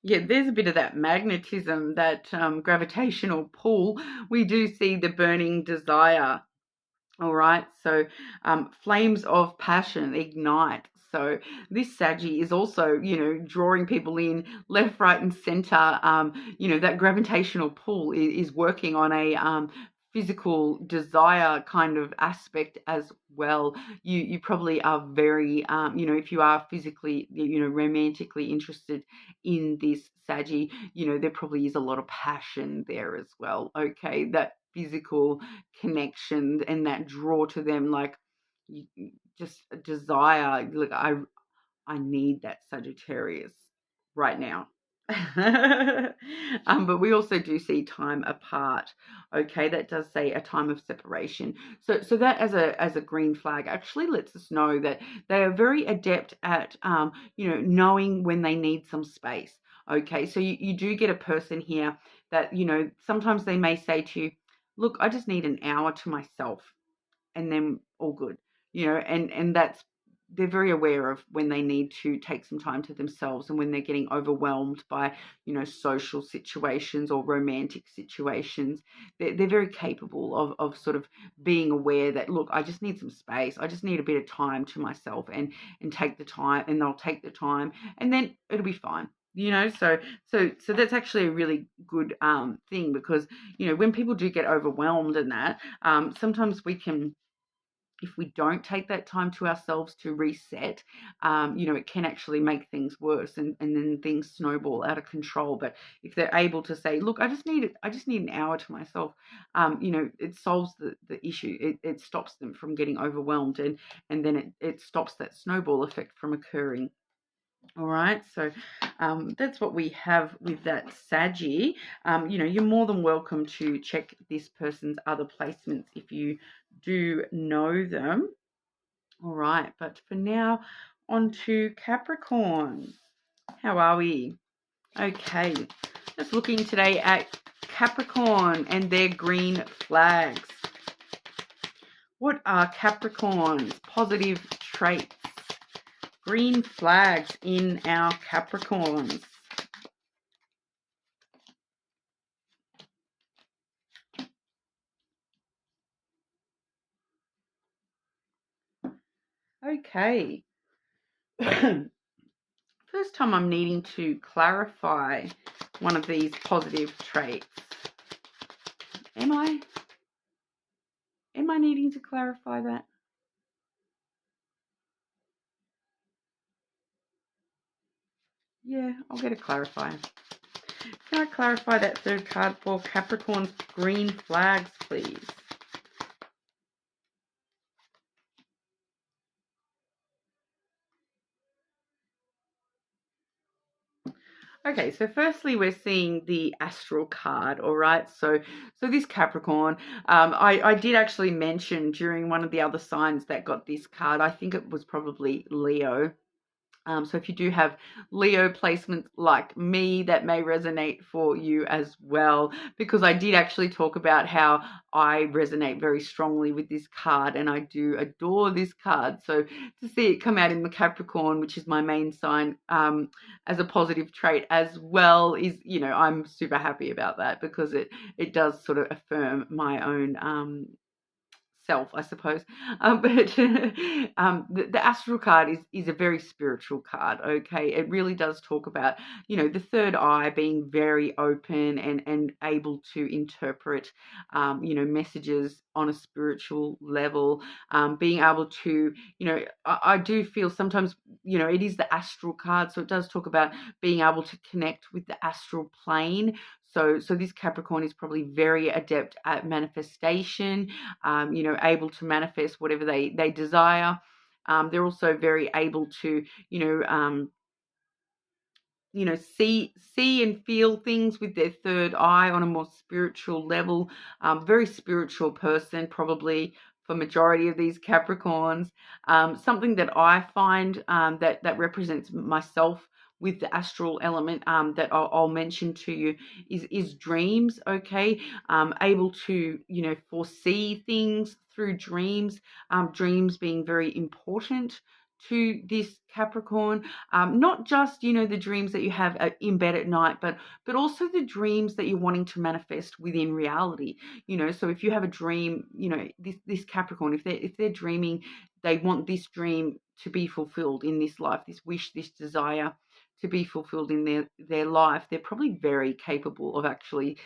[SPEAKER 1] Yeah, there's a bit of that magnetism, that gravitational pull. We do see the burning desire. All right, so flames of passion ignite. So this Saggy is also, drawing people in left, right, and center. That gravitational pull is working on a physical desire kind of aspect as well. You probably are very, if you are physically, romantically interested in this Saggy, there probably is a lot of passion there as well. Okay, that physical connection and that draw to them, like just a desire. Look, I need that Sagittarius right now. But we also do see time apart. Okay, that does say a time of separation. So that as a green flag actually lets us know that they are very adept at knowing when they need some space. Okay, so you do get a person here that, sometimes they may say to you, look, I just need an hour to myself, and then all good, and that's they're very aware of when they need to take some time to themselves, and when they're getting overwhelmed by, social situations or romantic situations. They're very capable of sort of being aware that, look, I just need some space. I just need a bit of time to myself, and take the time, and they'll take the time, and then it'll be fine. So that's actually a really good thing, because when people do get overwhelmed in that, sometimes we can, if we don't take that time to ourselves to reset, it can actually make things worse, and then things snowball out of control. But if they're able to say, look, I just need an hour to myself, it solves the issue. It stops them from getting overwhelmed, and then it stops that snowball effect from occurring. All right, so that's what we have with that Saggy. You're more than welcome to check this person's other placements if you do know them. All right, but for now, on to Capricorn. How are we? Okay, just looking today at Capricorn and their green flags. What are Capricorn's positive traits? Green flags in our Capricorns. Okay. First time I'm needing to clarify one of these positive traits. Am I needing to clarify that? Yeah, I'll get a clarifier. Can I clarify that third card for Capricorn's green flags, please? Okay, so firstly, we're seeing the astral card, all right? So this Capricorn, I did actually mention during one of the other signs that got this card, I think it was probably Leo. So if you do have Leo placements like me, that may resonate for you as well, because I did actually talk about how I resonate very strongly with this card, and I do adore this card. So to see it come out in the Capricorn, which is my main sign, as a positive trait as well, is, I'm super happy about that, because it does sort of affirm my own self, I suppose. But the astral card is a very spiritual card. Okay, it really does talk about the third eye being very open and able to interpret messages on a spiritual level, being able to I do feel sometimes it is the astral card, so it does talk about being able to connect with the astral plane. So this Capricorn is probably very adept at manifestation, able to manifest whatever they desire. They're also very able to, see and feel things with their third eye on a more spiritual level. Very spiritual person, probably for majority of these Capricorns. Something that I find that represents myself with the astral element, that I'll mention to you, is dreams. Okay, able to foresee things through dreams. Dreams being very important to this Capricorn. Not just the dreams that you have in bed at night, but also the dreams that you're wanting to manifest within reality. So if you have a dream, this Capricorn, if they're dreaming, they want this dream to be fulfilled in this life, this wish, this desire to be fulfilled in their life, they're probably very capable of actually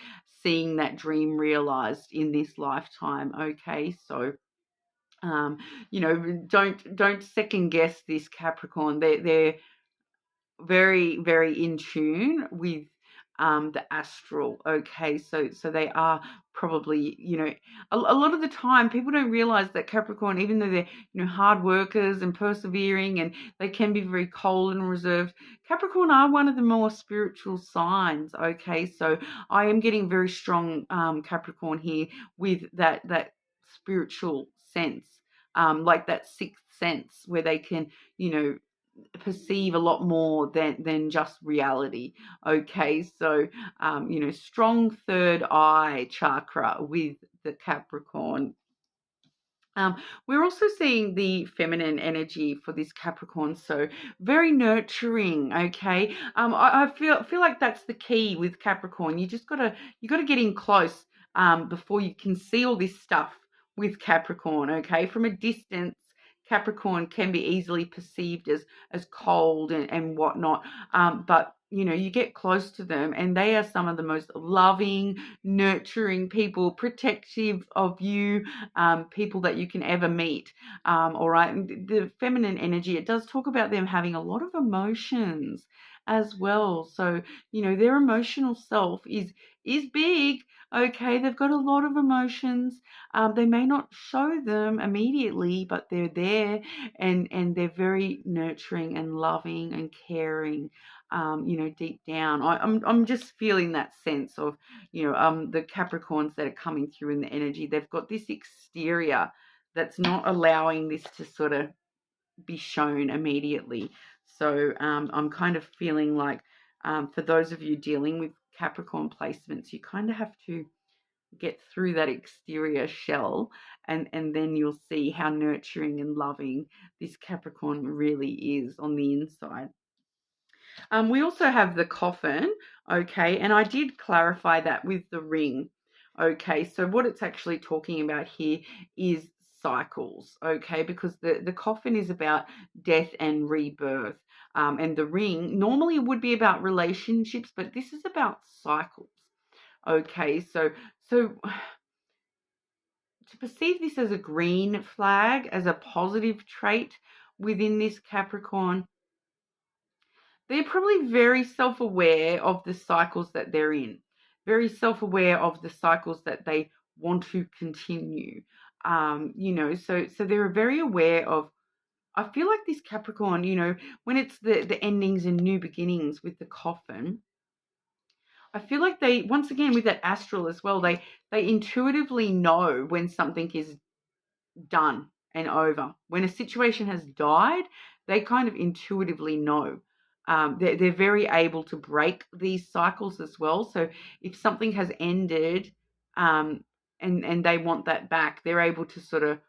[SPEAKER 1] seeing that dream realized in this lifetime. Okay, so don't second guess this Capricorn. They're very, very in tune with the astral. Okay, so they are probably, a lot of the time people don't realize that Capricorn, even though they're hard workers and persevering, and they can be very cold and reserved, Capricorn are one of the more spiritual signs. Okay, so I am getting very strong Capricorn here with that spiritual sense, like that sixth sense, where they can perceive a lot more than just reality. Okay, so strong third eye chakra with the Capricorn. We're also seeing the feminine energy for this Capricorn, so very nurturing. Okay, I feel like that's the key with Capricorn. You gotta get in close before you can see all this stuff with Capricorn. Okay, from a distance, Capricorn can be easily perceived as cold and whatnot, but you get close to them, and they are some of the most loving, nurturing people, protective of you, people that you can ever meet. All right. And the feminine energy, it does talk about them having a lot of emotions as well. So, their emotional self is big. Okay. They've got a lot of emotions. They may not show them immediately, but they're there, and they're very nurturing and loving and caring. Deep down, I'm just feeling that sense of the Capricorns that are coming through in the energy. They've got this exterior that's not allowing this to sort of be shown immediately. So I'm kind of feeling like for those of you dealing with Capricorn placements, you kind of have to get through that exterior shell, and then you'll see how nurturing and loving this Capricorn really is on the inside. We also have the coffin, okay, and I did clarify that with the ring, okay. So what it's actually talking about here is cycles, okay, because the coffin is about death and rebirth, and the ring normally would be about relationships, but this is about cycles, okay. So to perceive this as a green flag, as a positive trait within this Capricorn, they're probably very self-aware of the cycles that they're in, very self-aware of the cycles that they want to continue. So they're very aware of. I feel like this Capricorn, when it's the endings and new beginnings with the coffin, I feel like they, once again with that astral as well, they intuitively know when something is done and over. When a situation has died, they kind of intuitively know. They're very able to break these cycles as well. So if something has ended, and they want that back, they're able to sort of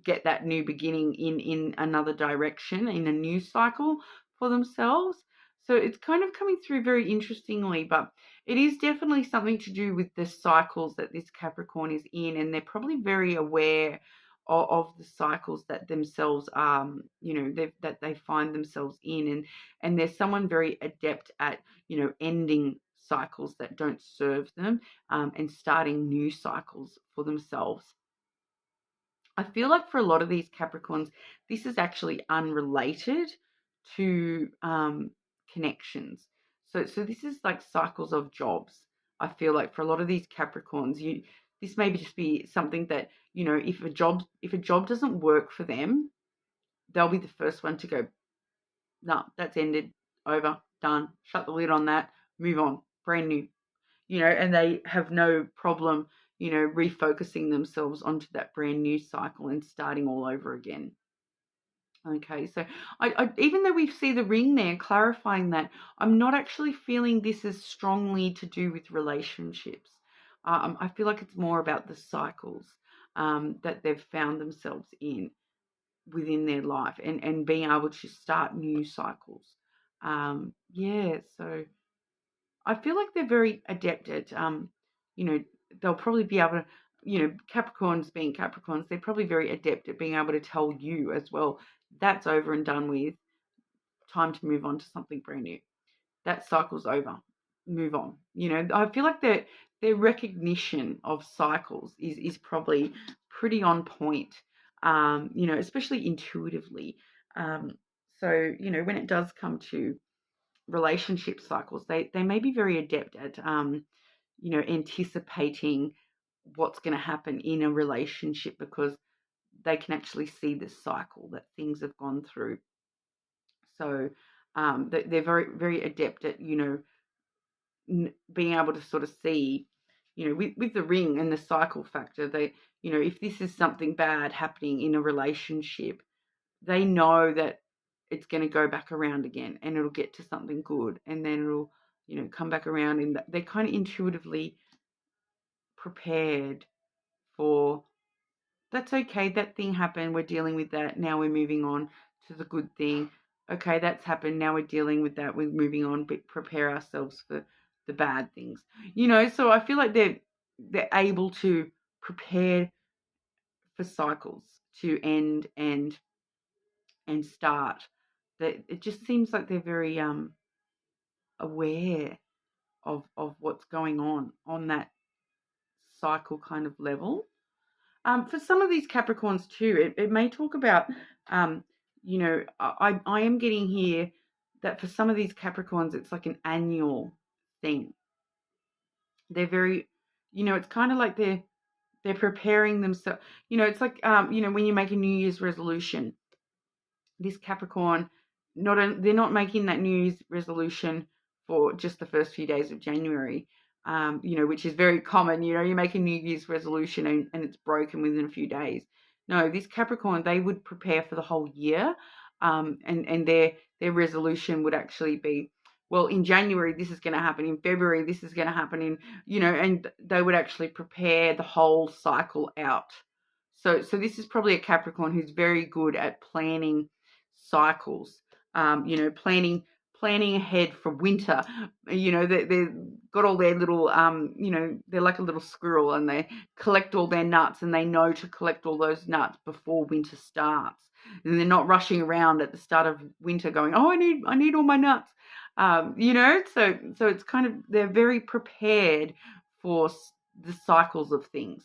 [SPEAKER 1] get that new beginning in another direction, in a new cycle for themselves. So it's kind of coming through very interestingly, but it is definitely something to do with the cycles that this Capricorn is in, and they're probably very aware of the cycles that themselves that they find themselves in, and there's someone very adept at ending cycles that don't serve them, and starting new cycles for themselves. I feel like for a lot of these Capricorns, this is actually unrelated to connections. So this is like cycles of jobs. I feel like for a lot of these Capricorns, this may just be something that if a job doesn't work for them, they'll be the first one to go, no, that's ended, over, done, shut the lid on that, move on, brand new. And they have no problem, refocusing themselves onto that brand new cycle and starting all over again. Okay, so I even though we see the ring there clarifying that, I'm not actually feeling this as strongly to do with relationships. I feel like it's more about the cycles that they've found themselves in within their life, and being able to start new cycles. So I feel like they're very adept at, they'll probably be able to, Capricorns being Capricorns, they're probably very adept at being able to tell you as well, that's over and done with, time to move on to something brand new. That cycle's over, move on. I feel like their recognition of cycles is probably pretty on point, especially intuitively. When it does come to relationship cycles, they may be very adept at anticipating what's going to happen in a relationship, because they can actually see the cycle that things have gone through. So they're very, very adept at being able to sort of see, with the ring and the cycle factor, they if this is something bad happening in a relationship, they know that it's going to go back around again, and it'll get to something good, and then it'll come back around, and they're kind of intuitively prepared for That's okay. That thing happened. We're dealing with that. Now we're moving on to the good thing. Okay, that's happened. Now we're dealing with that. We're moving on, but prepare ourselves for the bad things. So I feel like they're able to prepare for cycles to end and start. That it just seems like they're very aware of what's going on that cycle kind of level. For some of these Capricorns too, it may talk about, I am getting here that for some of these Capricorns, it's like an annual thing. They're very, it's kind of like they're preparing themselves. It's like, when you make a New Year's resolution, this Capricorn, they're not making that New Year's resolution for just the first few days of January, which is very common. You make a New Year's resolution and it's broken within a few days. No, this Capricorn, they would prepare for the whole year, and their resolution would actually be, well, in January this is going to happen, in February this is going to happen, and they would actually prepare the whole cycle out. So this is probably a Capricorn who's very good at planning cycles, planning ahead for winter. They've got all their little, they're like a little squirrel, and they collect all their nuts, and they know to collect all those nuts before winter starts. And they're not rushing around at the start of winter going, oh, I need all my nuts. So it's kind of, they're very prepared for the cycles of things.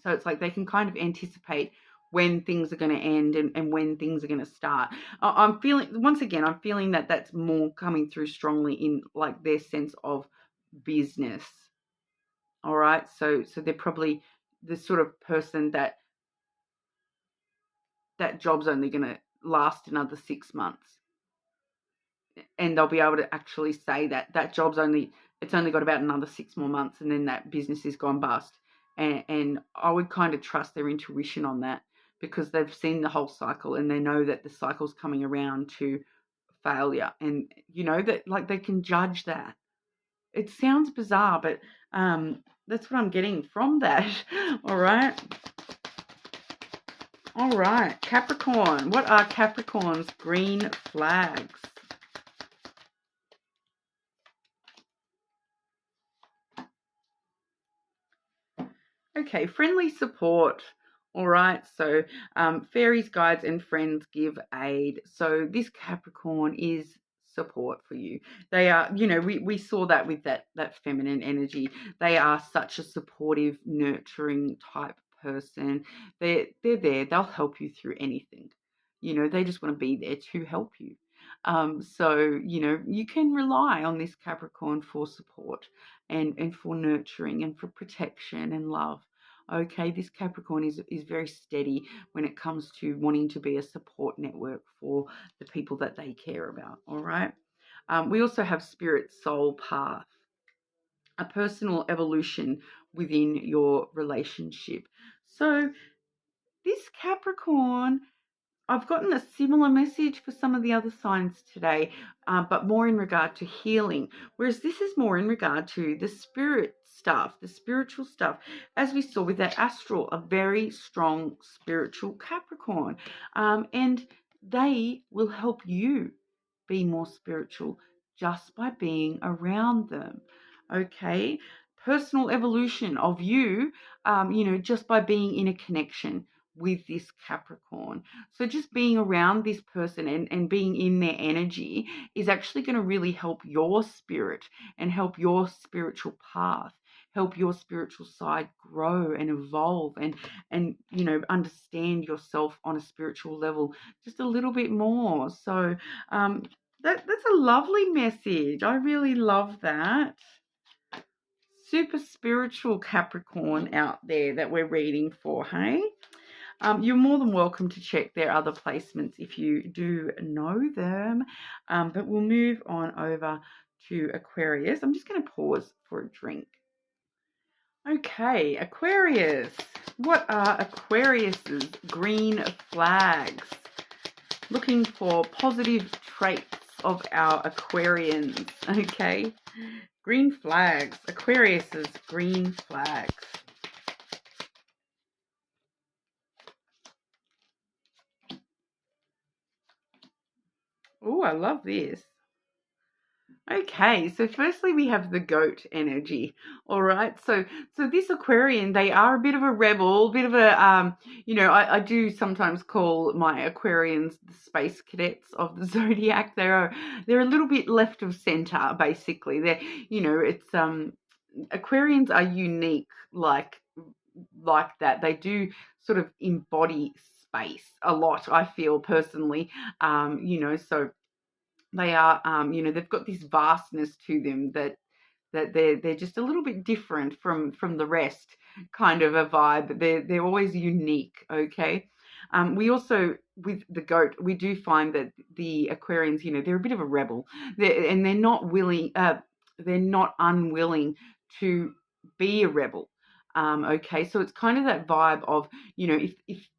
[SPEAKER 1] So it's like they can kind of anticipate when things are going to end and when things are going to start. I'm feeling that that's more coming through strongly in like their sense of business. All right. So they're probably the sort of person that job's only going to last another 6 months. And they'll be able to actually say that job's only got about another 6 more months, and then that business is gone bust. And I would kind of trust their intuition on that, because they've seen the whole cycle and they know that the cycle's coming around to failure, and that like they can judge that. It sounds bizarre, but that's what I'm getting from that. All right, Capricorn. What are Capricorn's green flags? Okay, friendly support. All right, so fairies, guides, and friends give aid. So this Capricorn is support for you. They are, we saw that with that feminine energy. They are such a supportive, nurturing type person. They're there. They'll help you through anything. They just want to be there to help you. So you can rely on this Capricorn for support and for nurturing and for protection and love. Okay, this Capricorn is very steady when it comes to wanting to be a support network for the people that they care about. All right. We also have spirit soul path, a personal evolution within your relationship. So this Capricorn, I've gotten a similar message for some of the other signs today, but more in regard to healing, whereas this is more in regard to the spirit stuff, the spiritual stuff, as we saw with that astral, a very strong spiritual Capricorn, and they will help you be more spiritual just by being around them. Okay, personal evolution of you, just by being in a connection with this Capricorn. So just being around this person and being in their energy is actually going to really help your spirit and help your spiritual path, help your spiritual side grow and evolve and understand yourself on a spiritual level just a little bit more. So that's a lovely message. I really love that. Super spiritual Capricorn out there that we're reading for, hey? You're more than welcome to check their other placements if you do know them. But we'll move on over to Aquarius. I'm just going to pause for a drink. Okay, Aquarius. What are Aquarius's green flags? Looking for positive traits of our Aquarians. Okay, green flags. Aquarius's green flags. Oh, I love this. Okay, so firstly we have the goat energy. All right, so this Aquarian, they are a bit of a rebel, a bit of a I do sometimes call my Aquarians the space cadets of the zodiac. They're a little bit left of center, basically. They're it's Aquarians are unique, like that. They do sort of embody space a lot. I feel personally, so they are, they've got this vastness to them that they're just a little bit different from the rest, kind of a vibe. They're always unique. Okay. We also, with the goat, we do find that the Aquarians, they're a bit of a rebel, and they're not willing. They're not unwilling to be a rebel. Okay, so it's kind of that vibe of, if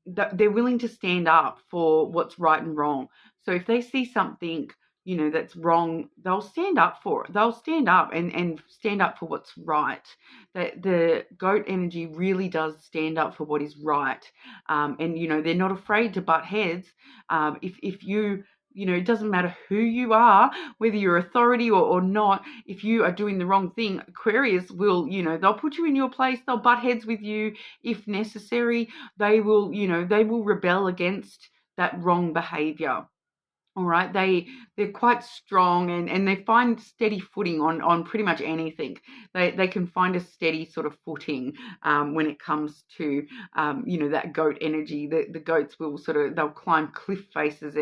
[SPEAKER 1] they're willing to stand up for what's right and wrong. So if they see something, that's wrong, they'll stand up for it. They'll stand up and stand up for what's right. The goat energy really does stand up for what is right. And, they're not afraid to butt heads. If you, it doesn't matter who you are, whether you're authority or not, if you are doing the wrong thing, Aquarius will, they'll put you in your place, they'll butt heads with you if necessary. They will, they will rebel against that wrong behavior. All right, they're quite strong, and they find steady footing on pretty much anything. They can find a steady sort of footing when it comes to that goat energy. The goats will they'll climb cliff faces,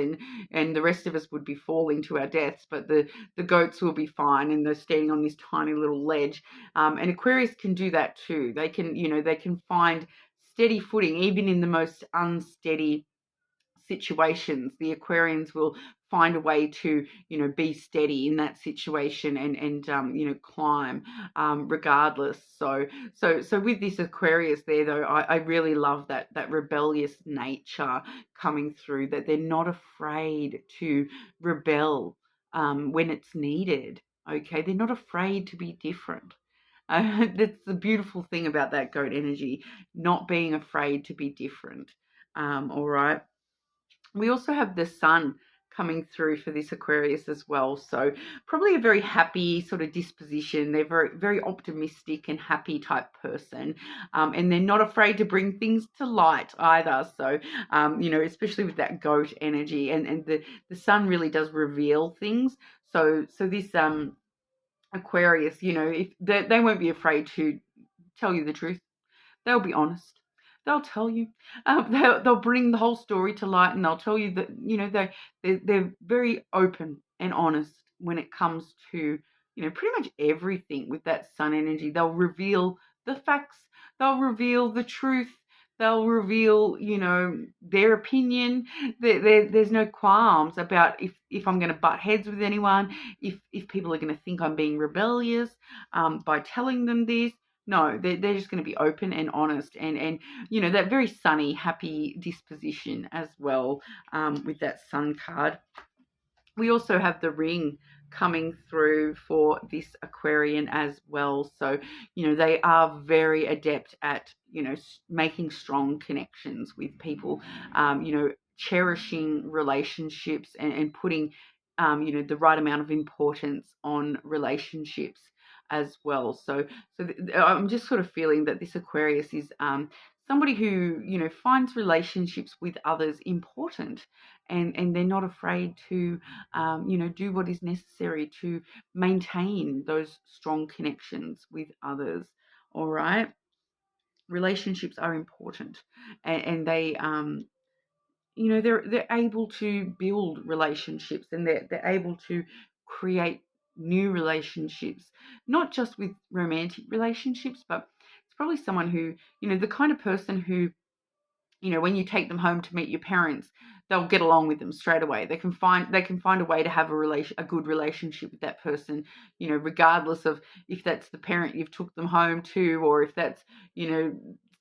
[SPEAKER 1] and the rest of us would be falling to our deaths, but the goats will be fine, and they're standing on this tiny little ledge. And Aquarius can do that too. They can find steady footing even in the most unsteady situations. The Aquarians will find a way to be steady in that situation and climb regardless. So with this Aquarius there, though, I really love that rebellious nature coming through, that they're not afraid to rebel when it's needed. Okay, they're not afraid to be different. That's the beautiful thing about that goat energy, not being afraid to be different. All right. We also have the sun coming through for this Aquarius as well. So probably a very happy sort of disposition. They're very, very optimistic and happy type person. And they're not afraid to bring things to light either. So, especially with that goat energy, and the sun really does reveal things. So this Aquarius, if they won't be afraid to tell you the truth. They'll be honest. They'll tell you. They'll bring the whole story to light, and they'll tell you that they're very open and honest when it comes to pretty much everything with that sun energy. They'll reveal the facts. They'll reveal the truth. They'll reveal their opinion. There's no qualms about if I'm going to butt heads with anyone. If people are going to think I'm being rebellious by telling them this. No, they're just going to be open and honest, and that very sunny, happy disposition as well with that sun card. We also have the ring coming through for this Aquarian as well. So, they are very adept at, making strong connections with people, cherishing relationships and putting, the right amount of importance on relationships as well. So I'm just sort of feeling that this Aquarius is somebody who finds relationships with others important, and they're not afraid to do what is necessary to maintain those strong connections with others. All right, relationships are important, and they they're able to build relationships, and they're able to create new relationships, not just with romantic relationships, but it's probably someone who, the kind of person who, when you take them home to meet your parents, they'll get along with them straight away. They can find a way to have a good relationship with that person, regardless of if that's the parent you've took them home to, or if that's,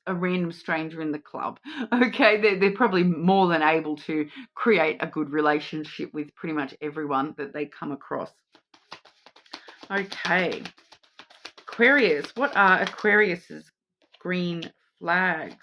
[SPEAKER 1] a random stranger in the club. Okay, they're probably more than able to create a good relationship with pretty much everyone that they come across. Okay, Aquarius. What are Aquarius's green flags?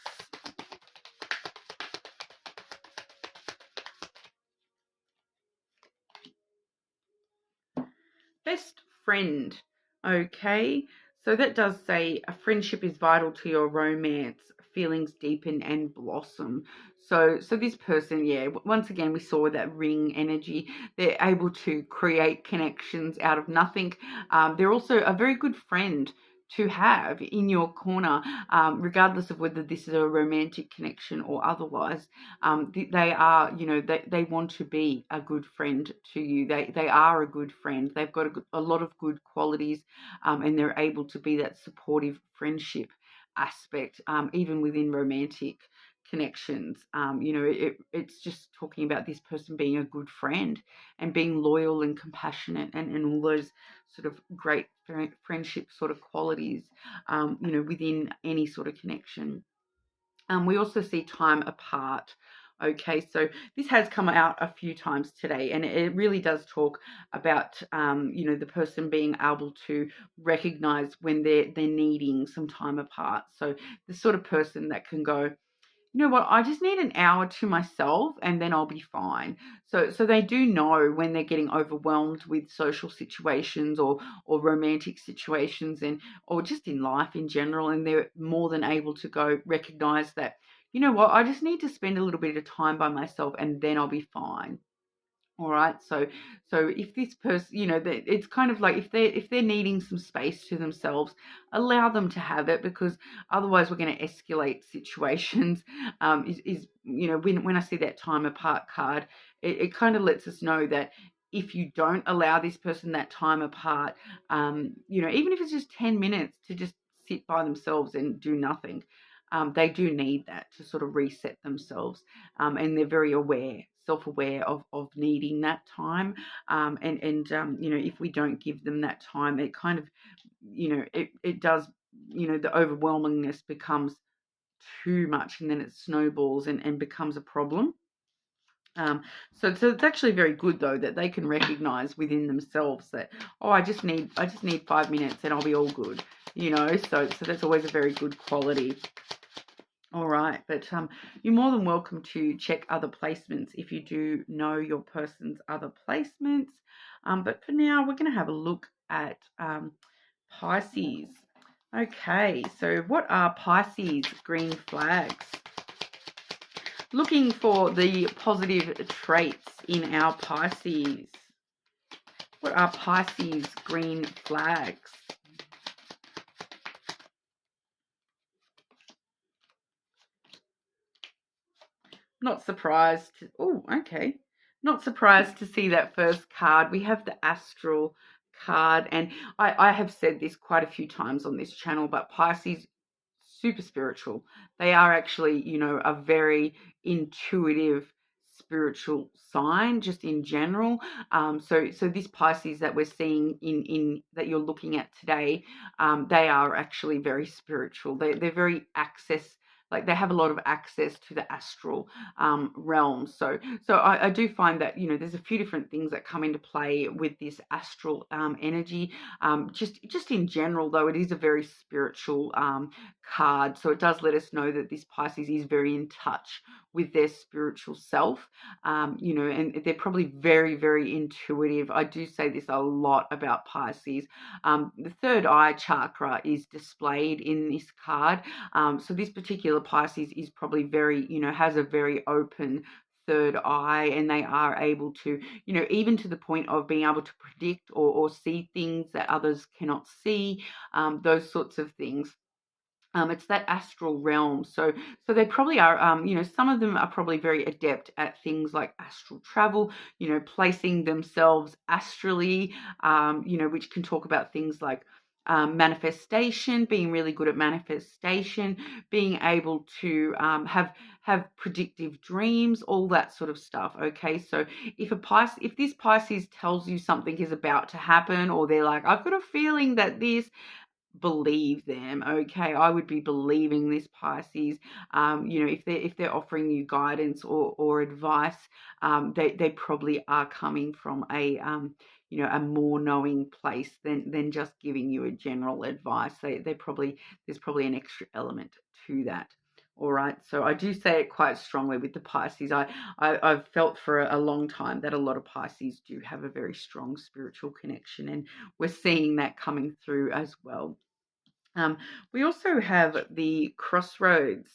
[SPEAKER 1] Best friend. Okay, so that does say a friendship is vital to your romance. Feelings deepen and blossom. So this person, yeah, once again, we saw that ring energy. They're able to create connections out of nothing. They're also a very good friend to have in your corner, regardless of whether this is a romantic connection or otherwise. They are, they want to be a good friend to you. They are a good friend. They've got a lot of good qualities, and they're able to be that supportive friendship aspect, even within romantic connections. It's just talking about this person being a good friend and being loyal and compassionate, and all those sort of great friendship sort of qualities, within any sort of connection. We also see time apart. Okay, so this has come out a few times today, and it really does talk about, the person being able to recognize when they're needing some time apart. So the sort of person that can go, you know what, I just need an hour to myself and then I'll be fine. So they do know when they're getting overwhelmed with social situations or romantic situations, and or just in life in general, and they're more than able to go recognize that, you know what, I just need to spend a little bit of time by myself and then I'll be fine. All right, so if this person, it's kind of like if they're needing some space to themselves, allow them to have it, because otherwise we're going to escalate situations. When I see that time apart card, it kind of lets us know that if you don't allow this person that time apart, even if it's just 10 minutes to just sit by themselves and do nothing, they do need that to sort of reset themselves, and they're very self-aware of needing that time. If we don't give them that time, it kind of, it does, the overwhelmingness becomes too much, and then it snowballs and becomes a problem. So it's actually very good though that they can recognize within themselves that, oh, I just need 5 minutes and I'll be all good. So that's always a very good quality. All right, but you're more than welcome to check other placements if you do know your person's other placements. But for now, we're going to have a look at Pisces. Okay, so what are Pisces green flags? Looking for the positive traits in our Pisces. What are Pisces green flags? Not surprised. Oh, okay. Not surprised to see that first card. We have the astral card, and I have said this quite a few times on this channel, but Pisces, super spiritual. They are actually, a very intuitive spiritual sign just in general. So this Pisces that we're seeing in that you're looking at today, they are actually very spiritual. They're very like they have a lot of access to the astral realm. So I do find that, there's a few different things that come into play with this astral energy. Just in general, though, it is a very spiritual card. So it does let us know that this Pisces is very in touch with their spiritual self, and they're probably very, very intuitive. I do say this a lot about Pisces. The third eye chakra is displayed in this card. So this particular Pisces is probably very, has a very open third eye, and they are able to, even to the point of being able to predict or see things that others cannot see, those sorts of things. It's that astral realm. So they probably are, some of them are probably very adept at things like astral travel, placing themselves astrally, which can talk about things like manifestation, being really good at manifestation, being able to have predictive dreams, all that sort of stuff. Okay, so if this Pisces tells you something is about to happen, or they're like, I've got a feeling that this, believe them. Okay, I would be believing this Pisces. If they're offering you guidance or advice, they probably are coming from a more knowing place than just giving you a general advice. There's probably an extra element to that. All right, so I do say it quite strongly with the Pisces. I've felt for a long time that a lot of Pisces do have a very strong spiritual connection, and we're seeing that coming through as well. We also have the crossroads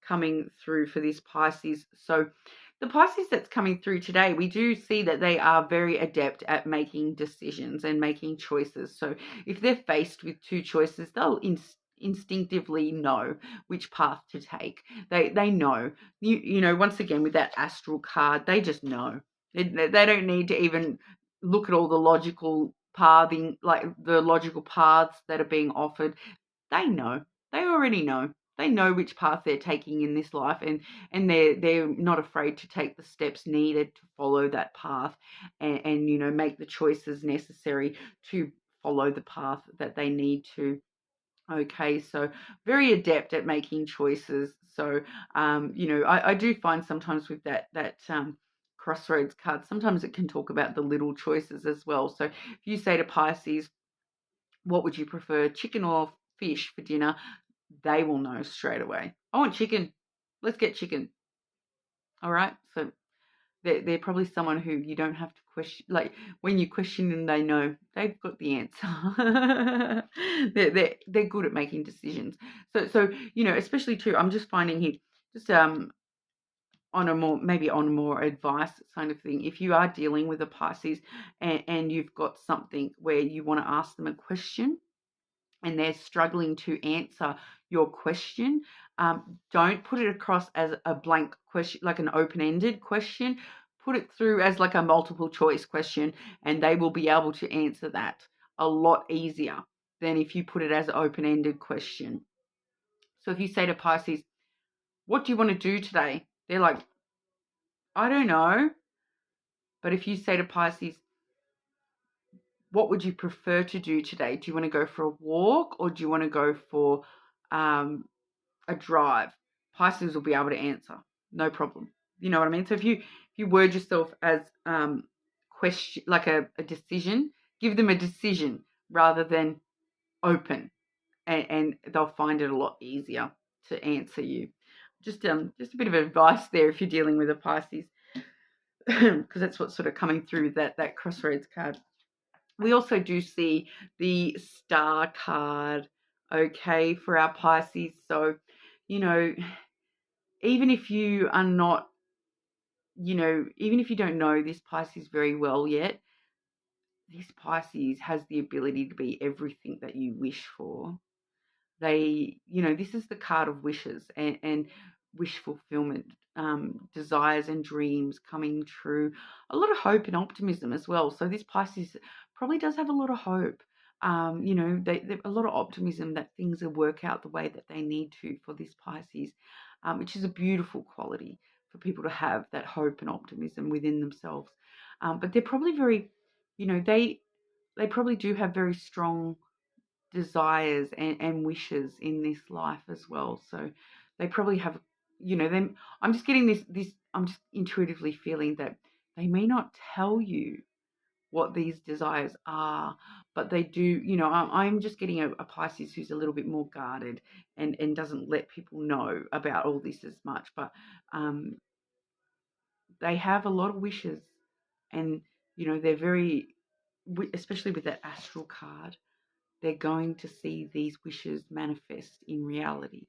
[SPEAKER 1] coming through for this Pisces. So the Pisces that's coming through today, we do see that they are very adept at making decisions and making choices. So if they're faced with two choices, they'll instinctively know which path to take. They know. You know, once again, with that astral card, they just know. They don't need to even look at all the logical pathing, like the logical paths that are being offered. They know. They already know. They know which path they're taking in this life, and they're not afraid to take the steps needed to follow that path, and you know, make the choices necessary to follow the path that they need to. Okay, so very adept at making choices. So you know, I do find sometimes with that crossroads card, sometimes it can talk about the little choices as well. So if you say to Pisces, what would you prefer, chicken or fish for dinner? They will know straight away. I want chicken. Let's get chicken. All right. So they're probably someone who you don't have to question. Like when you question them, they know they've got the answer. they're good at making decisions. So you know, especially too, I'm just finding here, just on a more advice kind of thing. If you are dealing with a Pisces and you've got something where you want to ask them a question, and they're struggling to answer your question, don't put it across as a blank question, like an open-ended question. Put it through as like a multiple choice question, and they will be able to answer that a lot easier than if you put it as an open-ended question. So if you say to Pisces, what do you want to do today? They're like, I don't know. But if you say to Pisces, what would you prefer to do today? Do you want to go for a walk, or do you want to go for a drive? Pisces will be able to answer, no problem. You know what I mean? So if you word yourself as question, like a decision, give them a decision rather than open, and they'll find it a lot easier to answer you. Just a bit of advice there if you're dealing with a Pisces, because that's what's sort of coming through that crossroads card. We also do see the star card, okay, for our Pisces. So, you know, even if you are not, you know, even if you don't know this Pisces very well yet, this Pisces has the ability to be everything that you wish for. They, you know, this is the card of wishes and wish fulfillment, desires and dreams coming true, a lot of hope and optimism as well. So this Pisces probably does have a lot of hope. You know, they a lot of optimism that things will work out the way that they need to for this Pisces, which is a beautiful quality for people to have, that hope and optimism within themselves. But they're probably very, you know, they probably do have very strong desires and wishes in this life as well. So they probably have, you know, them. I'm just getting this. I'm just intuitively feeling that they may not tell you what these desires are, but they do. You know, I'm just getting a Pisces who's a little bit more guarded and doesn't let people know about all this as much. But they have a lot of wishes, and you know, they're very, especially with that astral card, they're going to see these wishes manifest in reality.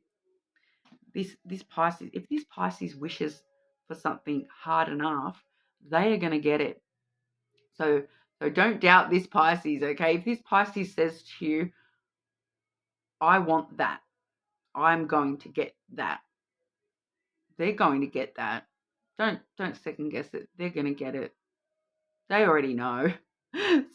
[SPEAKER 1] This Pisces, if this Pisces wishes for something hard enough, they are going to get it. So don't doubt this Pisces, okay? If this Pisces says to you, I want that, I'm going to get that, they're going to get that. Don't second guess it. They're going to get it. They already know.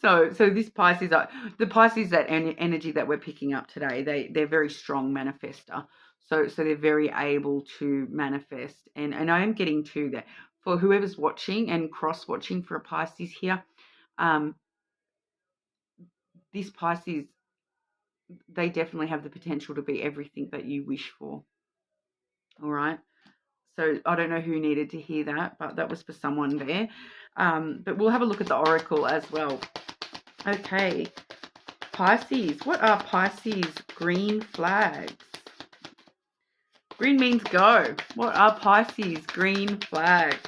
[SPEAKER 1] So this Pisces, the Pisces, that energy that we're picking up today, they're very strong manifester. So they're very able to manifest. And I am getting to that for whoever's watching and cross-watching for a Pisces here. This Pisces, they definitely have the potential to be everything that you wish for. All right. So I don't know who needed to hear that, but that was for someone there. But we'll have a look at the oracle as well. Okay, Pisces. What are Pisces' green flags? Green means go. What are Pisces green flags?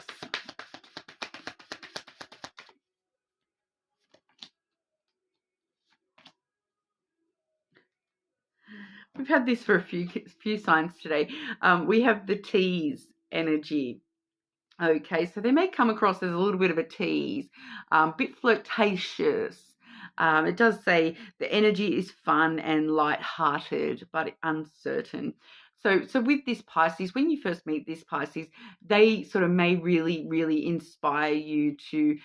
[SPEAKER 1] We've had this for a few signs today. We have the tease energy. Okay, so they may come across as a little bit of a tease, a bit flirtatious. It does say the energy is fun and light-hearted, but uncertain. So with this Pisces, when you first meet this Pisces, they sort of may really, really inspire you to,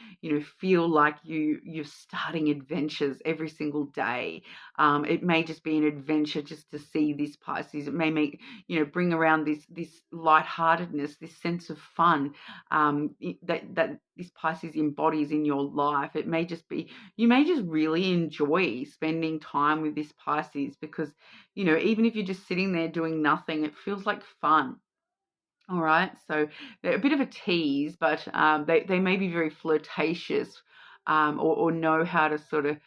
[SPEAKER 1] feel like you're starting adventures every single day. It may just be an adventure just to see this Pisces. It may make, bring around this lightheartedness, this sense of fun that this Pisces embodies in your life. It may just be, you may just really enjoy spending time with this Pisces because, even if you're just sitting there doing nothing, it feels like fun. All right, so they're a bit of a tease, but they may be very flirtatious, or know how to sort of.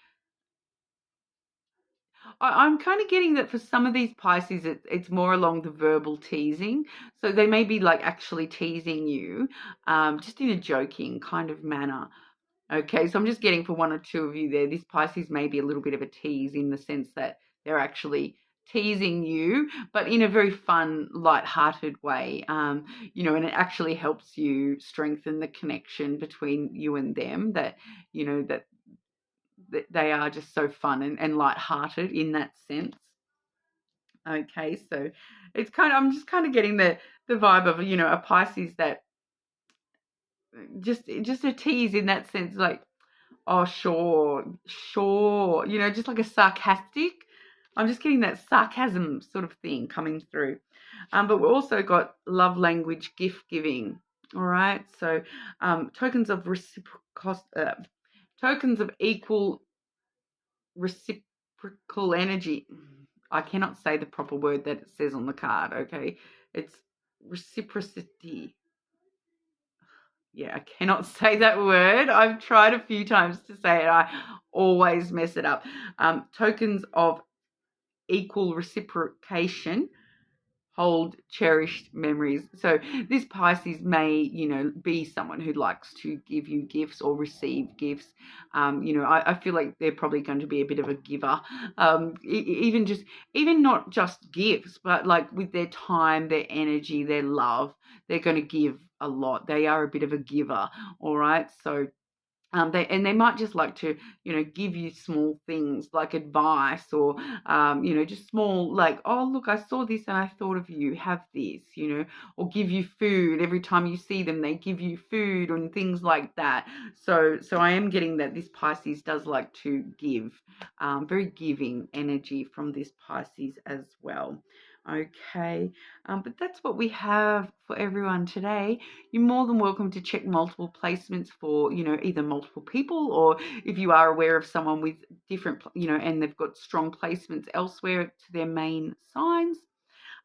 [SPEAKER 1] I'm kind of getting that for some of these Pisces, it's more along the verbal teasing. So they may be like actually teasing you, just in a joking kind of manner. Okay, so I'm just getting for one or two of you there, this Pisces may be a little bit of a tease in the sense that they're actually teasing you, but in a very fun, light-hearted way, and it actually helps you strengthen the connection between you and them, that, that they are just so fun and light-hearted in that sense. Okay, so it's I'm just kind of getting the vibe of, a Pisces that just a tease in that sense, like, oh, sure, just like a sarcastic. I'm just getting that sarcasm sort of thing coming through. But we've also got love language gift giving. All right, so tokens of tokens of equal reciprocal energy. I cannot say the proper word that it says on the card. Okay, it's reciprocity. Yeah, I cannot say that word. I've tried a few times to say it. I always mess it up. Tokens of equal reciprocation hold cherished memories. So this Pisces may, be someone who likes to give you gifts or receive gifts. I feel like they're probably going to be a bit of a giver. Even not just gifts, but like with their time, their energy, their love, they're going to give a lot. They are a bit of a giver. All right. So they might just like to, give you small things like advice, or, just small, like, oh, look, I saw this and I thought of you, have this, or give you food. Every time you see them, they give you food and things like that. So I am getting that this Pisces does like to give, very giving energy from this Pisces as well. Okay, but that's what we have for everyone today. You're more than welcome to check multiple placements for, either multiple people, or if you are aware of someone with different, and they've got strong placements elsewhere to their main signs.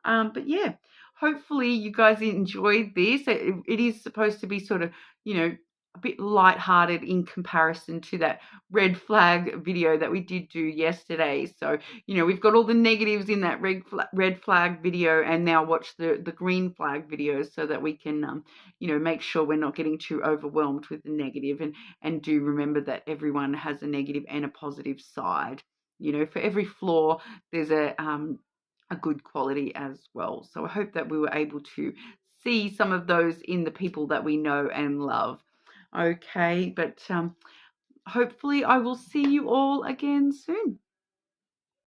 [SPEAKER 1] But yeah, hopefully you guys enjoyed this. It is supposed to be sort of, a bit lighthearted in comparison to that red flag video that we did do yesterday. So, we've got all the negatives in that red flag video, and now watch the green flag video so that we can, make sure we're not getting too overwhelmed with the negative, and do remember that everyone has a negative and a positive side. For every flaw, there's a good quality as well. So I hope that we were able to see some of those in the people that we know and love. Okay, but hopefully I will see you all again soon.